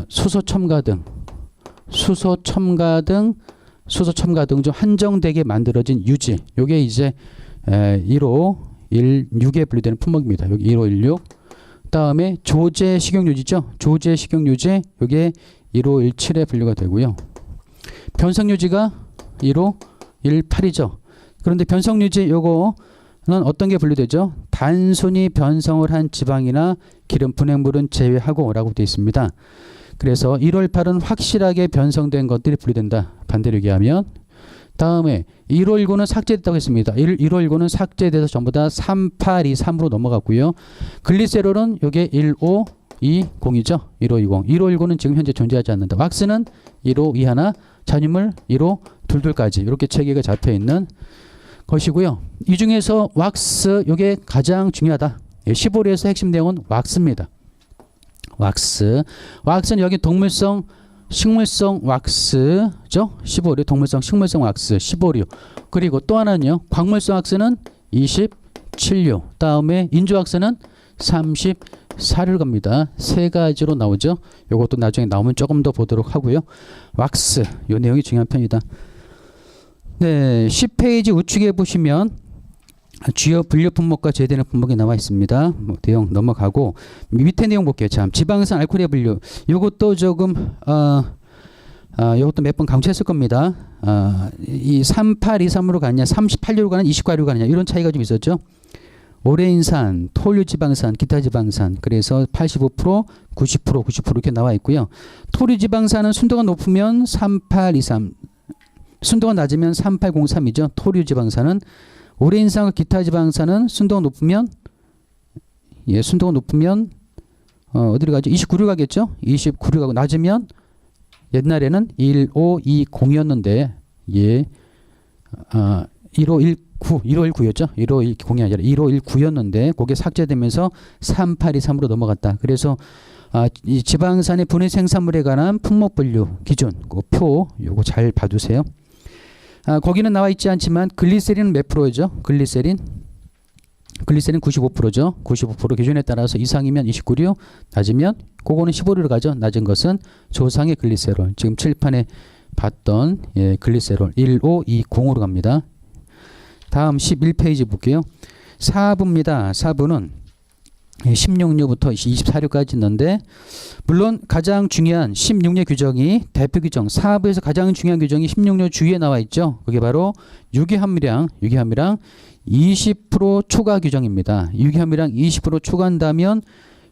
수소 첨가 등 좀 한정되게 만들어진 유지. 요게 이제 1516에 분류되는 품목입니다. 여기 1516. 다음에 조제 식용유지죠. 조제 식용유지 요게 1517에 분류가 되고요. 변성유지가 1518이죠. 그런데 변성유지 요거는 어떤 게 분류되죠? 단순히 변성을 한 지방이나 기름 분해물은 제외하고 라고 되어 있습니다. 그래서 1월8은 확실하게 변성된 것들이 분류된다. 반대로 얘기하면 다음에 1519는 삭제됐다고 했습니다. 1519는 삭제돼서 전부 다 3823으로 넘어갔고요. 글리세롤은 이게 1520이죠. 1520. 1519는 지금 현재 존재하지 않는다. 왁스는 1521, 잔유물 1522까지 이렇게 체계가 잡혀 있는 것이고요. 이 중에서 왁스 이게 가장 중요하다. 15류에서 핵심 내용은 왁스입니다. 왁스는 여기 동물성, 식물성 왁스죠. 15류 동물성, 식물성 왁스 15류. 그리고 또 하나는요. 광물성 왁스는 27류. 다음에 인조 왁스는 34류일 겁니다. 세 가지로 나오죠. 이것도 나중에 나오면 조금 더 보도록 하고요. 왁스 이 내용이 중요한 편이다. 네, 10페이지 우측에 보시면 주요 분류 품목과 제외되는 품목이 나와 있습니다. 내용 넘어가고 밑에 내용 볼게요. 참, 지방산 알코올의 분류. 이것도 조금 이것도 몇 번 강조했을 겁니다. 이 3823으로 가느냐, 38류로 가느냐, 29류로 가느냐 이런 차이가 좀 있었죠. 오레인산, 토류지방산, 기타지방산 그래서 85%, 90% 이렇게 나와 있고요. 토류지방산은 순도가 높으면 3823, 순도가 낮으면 3803이죠. 토류지방산은. 오레인산과 기타지방산은 순도가 높으면 어디로 가죠? 29류 가겠죠? 29류 가고 낮으면 옛날에는 1520이었는데 1519였죠. 1510이 아니라 1519였는데 그게 삭제되면서 3823으로 넘어갔다. 그래서 이 지방산의 분해 생산물에 관한 품목 분류 기준 그 표 요거 잘 봐두세요. 거기는 나와 있지 않지만 글리세린은 몇 프로죠? 글리세린 95%죠. 95% 기준에 따라서 이상이면 29류, 낮으면 그거는 15류로 가죠. 낮은 것은 조상의 글리세롤. 지금 칠판에 봤던 글리세롤 1520으로 갑니다. 다음 11페이지 볼게요. 4부입니다. 4부는 16류부터 24류까지 있는데 물론 가장 중요한 16류 규정이 대표 규정 4부에서 가장 중요한 규정이 16류 주위에 나와 있죠. 그게 바로 유기함유량 20% 초과 규정입니다. 유기함유량 20% 초과한다면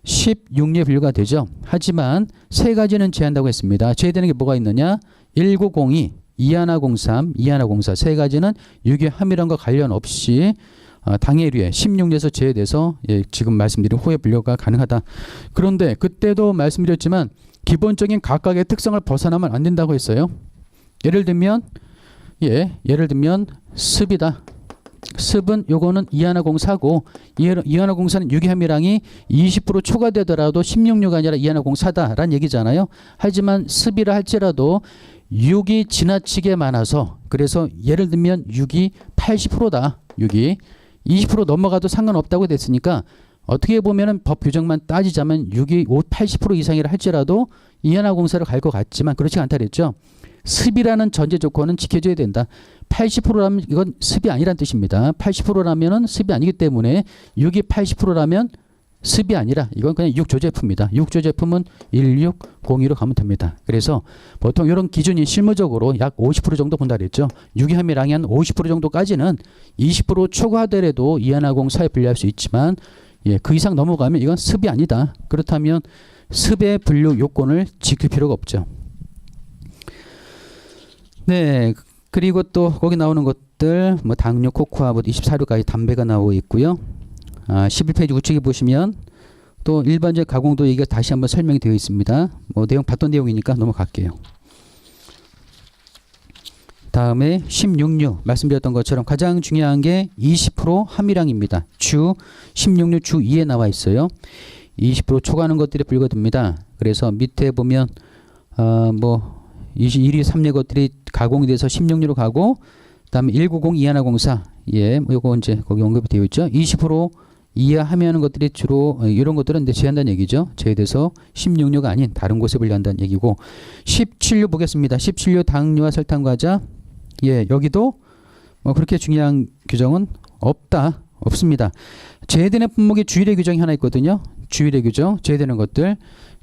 16류에 분류가 되죠. 하지만 세 가지는 제한다고 했습니다. 제외되는 게 뭐가 있느냐? 1902, 2103, 2104 세 가지는 유기함유량과 관련 없이 당해류에 16류에서 제외돼서 지금 말씀드린 호의 분류가 가능하다. 그런데 그때도 말씀드렸지만 기본적인 각각의 특성을 벗어나면 안 된다고 했어요. 예를 들면 습이다. 습은 요거는 이하나공사고 이하나공사는 유기함유량이 20% 초과되더라도 16류가 아니라 이하나공사다라는 얘기잖아요. 하지만 습이라 할지라도 육이 지나치게 많아서 그래서 예를 들면 육이 80%다. 육이 20% 넘어가도 상관없다고 됐으니까 어떻게 보면은 법 규정만 따지자면 6이 80% 이상이라 할지라도 이하나공사를 갈 것 같지만 그렇지 않다 그랬죠. 습이라는 전제 조건은 지켜줘야 된다. 80%라면 이건 습이 아니란 뜻입니다. 80%라면은 습이 아니기 때문에 6이 80%라면 습이 아니라 이건 그냥 6조제품입니다. 6조제품은 1602로 가면 됩니다. 그래서 보통 이런 기준이 실무적으로 약 50% 정도 본다 그랬죠. 유기함이랑이 한 50% 정도까지는 20% 초과하더라도 이하나공사에 분류할 수 있지만 예, 그 이상 넘어가면 이건 습이 아니다. 그렇다면 습의 분류 요건을 지킬 필요가 없죠. 네, 그리고 또 거기 나오는 것들 뭐 당뇨, 코코아부터 24류까지 담배가 나오고 있고요. 11페이지 우측에 보시면 또 일반적 가공도 얘기가 다시 한번 설명이 되어 있습니다. 뭐 내용 봤던 내용이니까 넘어갈게요. 다음에 16류 말씀드렸던 것처럼 가장 중요한 게 20% 함유량입니다. 주 16류 주 2에 나와 있어요. 20% 초과하는 것들이 분류됩니다. 그래서 밑에 보면 뭐 21위 3류 것들이 가공이 돼서 16류로 가고 그다음에 190 이하나공사 예, 요거 이제 거기 언급이 되어 있죠. 20% 이하 함유하는 것들이 주로 이런 것들은 이제 제한다는 얘기죠. 제외돼서 16류가 아닌 다른 곳에 분류한다는 얘기고 17류 보겠습니다. 17류 당류와 설탕 과자 예, 여기도 뭐 그렇게 중요한 규정은 없습니다. 제외되는 품목의 주일의 규정이 하나 있거든요. 주일의 규정, 제외되는 것들.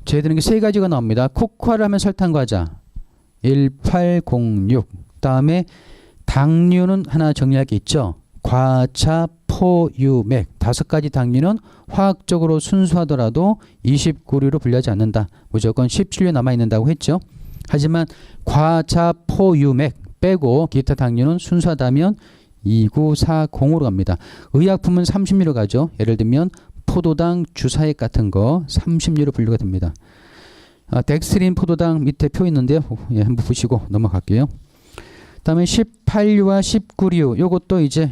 제외되는 게 세 가지가 나옵니다. 코코아를 하면 설탕 과자 1806. 다음에 당류는 하나 정리할 게 있죠. 과차, 포, 유, 맥. 5가지 당류는 화학적으로 순수하더라도 29류로 분류하지 않는다. 무조건 17류에 남아있는다고 했죠. 하지만 과차, 포, 유, 맥 빼고 기타 당류는 순수하다면 2940으로 갑니다. 의약품은 30류로 가죠. 예를 들면 포도당, 주사액 같은 거 30류로 분류가 됩니다. 덱스트린 포도당 밑에 표 있는데요. 예, 한번 보시고 넘어갈게요. 다음에 18류와 19류 요것도 이제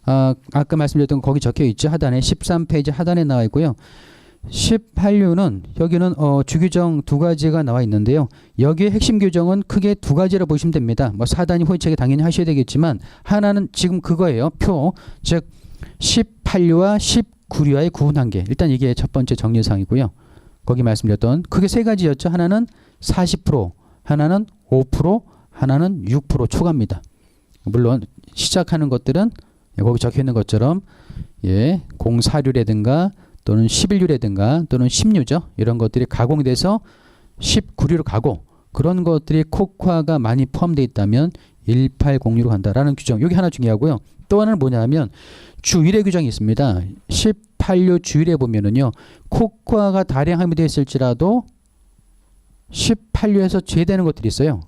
아까 말씀드렸던 거기 적혀 있죠. 하단에 13페이지 하단에 나와 있고요. 18류는 여기는 주규정 두 가지가 나와 있는데요. 여기에 핵심 규정은 크게 두 가지라 보시면 됩니다. 뭐 사단위 호의체계 당연히 하셔야 되겠지만 하나는 지금 그거예요. 표. 즉 18류와 19류와의 구분 한계. 일단 이게 첫 번째 정리사항이고요. 거기 말씀드렸던 크게 세 가지였죠. 하나는 40%, 하나는 5%, 하나는 6% 초과입니다. 물론 시작하는 것들은 거기 적혀 있는 것처럼 예, 04류라든가 또는 11류라든가 또는 10류죠. 이런 것들이 가공이 돼서 19류로 가고 그런 것들이 코코아가 많이 포함되어 있다면 1806로 간다라는 규정. 여기 하나 중요하고요. 또 하나는 뭐냐면 주일의 규정이 있습니다. 18류 주일에 보면은요. 코코아가 다량 함유되어 있을지라도 18류에서 제외되는 것들이 있어요.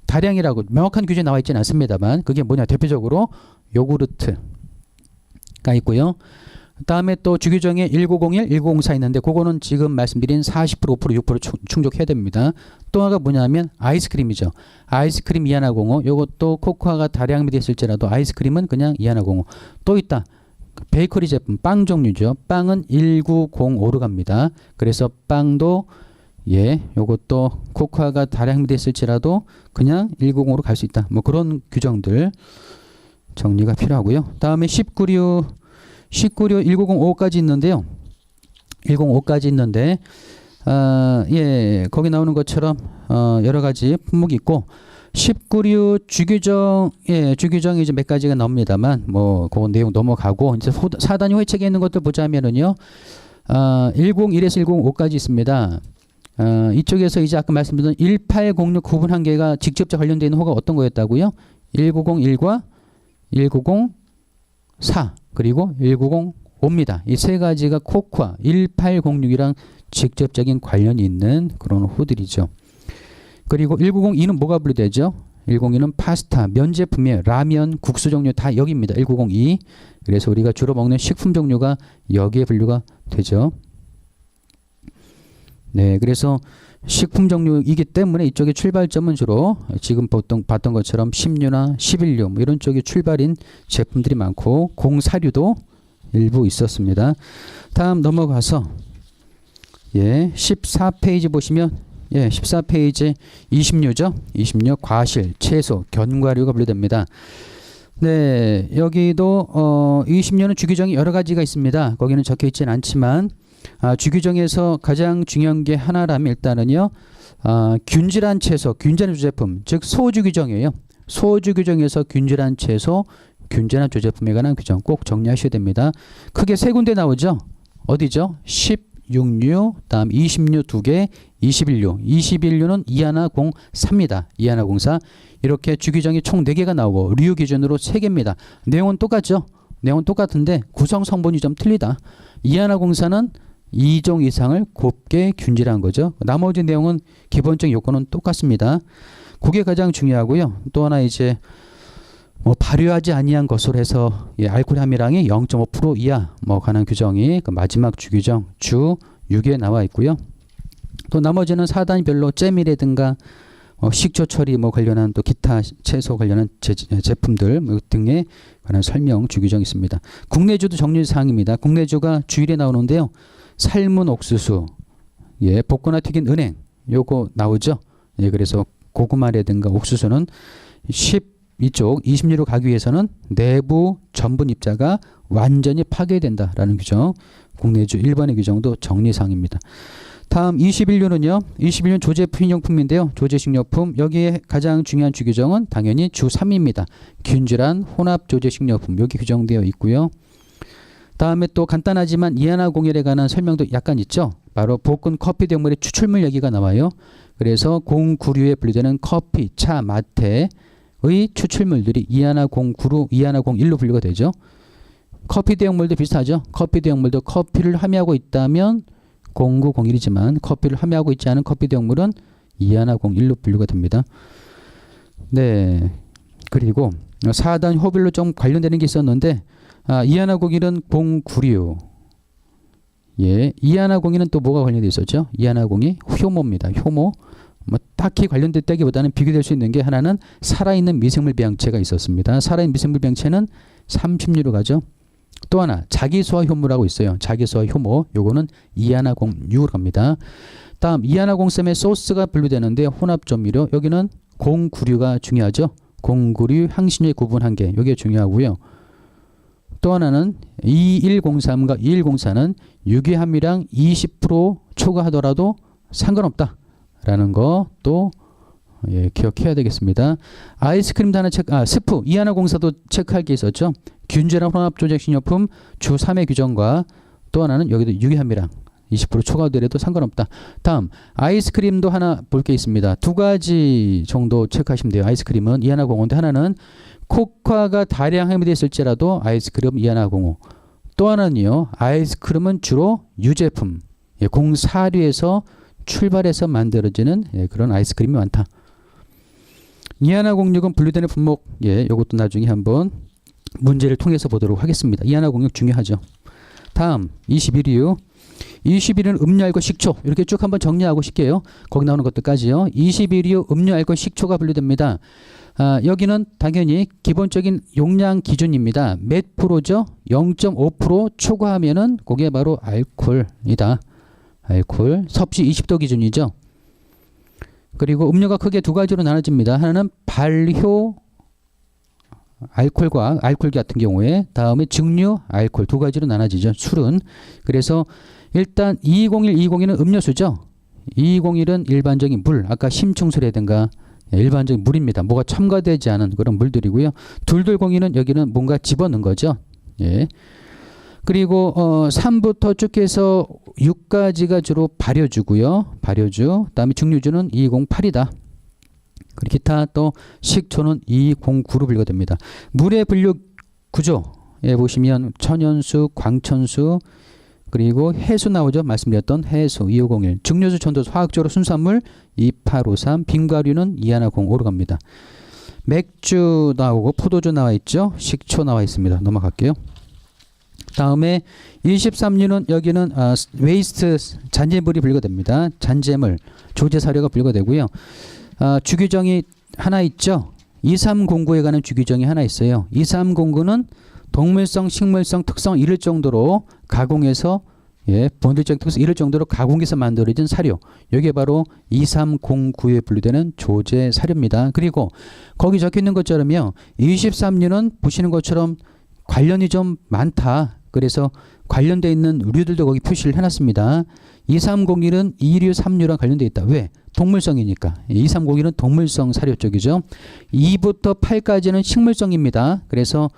다량이라고 명확한 규정이 나와 있지는 않습니다만 그게 뭐냐 대표적으로 요구르트가 있고요. 다음에 또 주규정에 1901, 1904 있는데 그거는 지금 말씀드린 40%, 5%, 6% 충족해야 됩니다. 또 하나가 뭐냐면 아이스크림이죠. 아이스크림 이하나공호 요것도 코코아가 다량 함유되어 있을지라도 아이스크림은 그냥 이하나공호. 또 있다. 베이커리 제품 빵 종류죠. 빵은 1905로 갑니다. 그래서 빵도 예, 요것도 코코아가 다량 함유되어 있을지라도 그냥 190으로 갈 수 있다. 뭐 그런 규정들 정리가 필요하고요. 다음에 19류 1905까지 있는데요. 105까지 있는데 예, 거기 나오는 것처럼 여러 가지 품목이 있고 19류 주규정 예, 주규정이 이제 몇 가지가 나옵니다만 뭐 그 내용 넘어가고 이제 사단위 호의책에 있는 것들 보자면은요. 101에서 105까지 있습니다. 이쪽에서 이제 아까 말씀드린 1806 구분 한계가 직접적 관련되어 있는 호가 어떤 거였다고요? 1901과 1904 그리고 1905입니다. 이 세 가지가 코코아 1806이랑 직접적인 관련이 있는 그런 호들이죠. 그리고 1902는 뭐가 분류되죠? 102는 파스타, 면 제품이에요. 라면, 국수 종류 다 여기입니다. 1902. 그래서 우리가 주로 먹는 식품 종류가 여기에 분류가 되죠. 네, 그래서 식품 종류이기 때문에 이쪽의 출발점은 주로 지금 보통 봤던 것처럼 10류나 11류 뭐 이런 쪽이 출발인 제품들이 많고 04류도 일부 있었습니다. 다음 넘어가서 예, 14페이지 보시면 예, 14페이지 20류죠. 20류 과실, 채소, 견과류가 분류됩니다. 네, 여기도 20년은 주규정이 여러 가지가 있습니다. 거기는 적혀 있지는 않지만 주규정에서 가장 중요한 게 하나라면 일단은요. 균질한 채소, 균질한 주제품, 즉 소주 규정이에요. 소주 규정에서 균질한 채소, 균질한 주제품에 관한 규정 꼭 정리하셔야 됩니다. 크게 세 군데 나오죠. 어디죠? 16류, 다음 20류 2개, 21류. 21류는 2103입니다. 2104. 이렇게 주규정이 총 4개가 나오고 류 기준으로 3개입니다. 내용은 똑같죠? 내용은 똑같은데 구성 성분이 좀 틀리다. 2104는 2종 이상을 곱게 균질한 거죠. 나머지 내용은 기본적 요건은 똑같습니다. 그게 가장 중요하고요. 또 하나 이제 발효하지 아니한 것으로 해서 알코올 함유량이 0.5% 이하 관한 규정이 그 마지막 주규정 주 6에 나와 있고요. 또 나머지는 사단별로 잼이라든가 식초 처리 관련한 또 기타 채소 관련한 제품들 등에 관한 설명 주규정이 있습니다. 국내주도 정리사항입니다. 국내주가 주일에 나오는데요. 삶은 옥수수, 볶거나 튀긴 은행 요거 나오죠. 그래서 고구마라든가 옥수수는 이쪽 20류로 가기 위해서는 내부 전분 입자가 완전히 파괴된다라는 규정, 국내주 1번의 규정도 정리사항입니다. 다음 21류는요. 21류는 조제식료품인데요. 조제식료품 여기에 가장 중요한 주규정은 당연히 주 3입니다. 균질한 혼합 조제식료품 여기 규정되어 있고요. 다음에 또 간단하지만 이하나공일에 관한 설명도 약간 있죠. 바로 볶은 커피 대용물의 추출물 얘기가 나와요. 그래서 096에 분류되는 커피, 차, 마테의 추출물들이 이하나공구로 이하나공일로 분류가 되죠. 커피 대용물도 비슷하죠. 커피 대용물도 커피를 함유하고 있다면 0901이지만 커피를 함유하고 있지 않은 커피 대용물은 이하나공일로 분류가 됩니다. 네. 그리고 4단 호별로 좀 관련되는 게 있었는데 이하나공일은 096. 이하나공일은 또 뭐가 관련되어 있었죠? 이하나공이 효모입니다. 효모. 딱히 관련됐다기보다는 비교될 수 있는 게 하나는 살아있는 미생물 배양체가 있었습니다. 살아있는 미생물 배양체는 30류로 가죠. 또 하나 자기소화 효모라고 있어요. 자기소화 효모 요거는 이하나공유로 갑니다. 다음 이하나공쌤의 소스가 분류되는데 혼합조미료 여기는 096가 중요하죠. 096 향신료의 구분 한계 여기가 중요하고요. 또 하나는 2103과 2104는 유기 함유량 20% 초과하더라도 상관없다 라는 거 또 기억해야 되겠습니다. 아이스크림도 하나 스프 이하나공사도 체크할 게 있었죠. 균질한 혼합 조제식료품 주 3의 규정과 또 하나는 여기도 유기 함유량 20% 초과되더라도 상관없다. 다음 아이스크림도 하나 볼 게 있습니다. 2가지 정도 체크하시면 돼요. 아이스크림은 이하나공호인데 하나는 코코아가 다량 함유되었을지라도 아이스크림 이하나공호. 또 하나는요. 아이스크림은 주로 유제품 04류에서 출발해서 만들어지는 그런 아이스크림이 많다. 이하나공육은 분류되는 품목 이것도 나중에 한번 문제를 통해서 보도록 하겠습니다. 이하나공육 중요하죠. 다음 21류 21류는 음료알코올 식초 이렇게 쭉 한번 정리하고 싶게요. 거기 나오는 것들까지요. 21류 음료알코올 식초가 분류됩니다. 여기는 당연히 기본적인 용량 기준입니다. 몇 프로죠? 0.5% 초과하면은 그게 바로 알코올이다. 알코올 섭씨 20도 기준이죠. 그리고 음료가 크게 2가지로 나눠집니다. 하나는 발효 알코올과 알코올 같은 경우에 다음에 증류 알코올 2가지로 나눠지죠. 술은. 그래서 일단 201, 201은 음료수죠. 201은 일반적인 물 아까 심층수라든가 일반적인 물입니다. 뭐가 첨가되지 않은 그런 물들이고요. 2202는 여기는 뭔가 집어넣은 거죠. 그리고 3부터 쭉 해서 6까지가 주로 발효주고요. 발효주. 그다음에 증류주는 208이다. 그리고 기타 또 식초는 209로 분류가 됩니다. 물의 분류 구조에 보시면 천연수, 광천수 그리고 해수 나오죠. 말씀드렸던 해수 2501. 증류수, 천도수, 화학적으로 순수한물 2853. 빙과류는 이하나공호로 갑니다. 맥주 나오고 포도주 나와 있죠. 식초 나와 있습니다. 넘어갈게요. 다음에 23류는 여기는 웨이스트 잔재물이 분류가 됩니다. 잔재물, 조제사료가 분류가 되고요. 주규정이 하나 있죠. 2309에 관한 주규정이 하나 있어요. 2309는 동물성, 식물성 특성 이를 정도로 가공해서 예, 본질적 특성 이럴 정도로 가공해서 만들어진 사료. 이게 바로 2309에 분류되는 조제 사료입니다. 그리고 거기 적혀 있는 것처럼요. 23류는 보시는 것처럼 관련이 좀 많다. 그래서 관련되어 있는 류들도 거기 표시를 해놨습니다. 2301은 2류, 3류랑 관련되어 있다. 왜? 동물성이니까. 2301은 동물성 사료 쪽이죠. 2부터 8까지는 식물성입니다. 그래서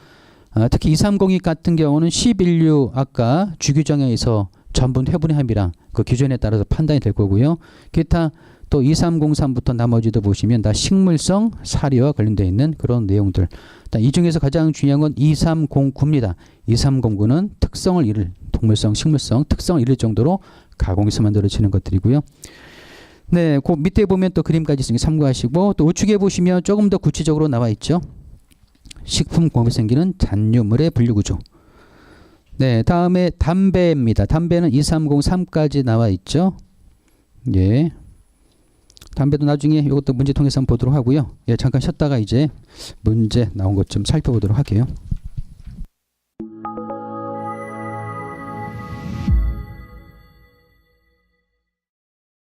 특히 2302 같은 경우는 11류 아까 주규정에서 전분 회분의 함이랑 그 기준에 따라서 판단이 될 거고요. 기타 또 2303부터 나머지도 보시면 다 식물성 사료와 관련되어 있는 그런 내용들. 이 중에서 가장 중요한 건 2309입니다. 2309는 특성을 잃을 동물성, 식물성 특성을 잃을 정도로 가공해서 만들어지는 것들이고요. 네, 그 밑에 보면 또 그림까지 있으니 참고하시고 또 우측에 보시면 조금 더 구체적으로 나와 있죠. 식품공업에 생기는 잔류물의 분류구조. 네, 다음에 담배입니다. 담배는 2303까지 나와 있죠. 예. 담배도 나중에 이것도 문제 통해서 한번 보도록 하고요. 예, 잠깐 쉬었다가 이제 문제 나온 것 좀 살펴보도록 할게요.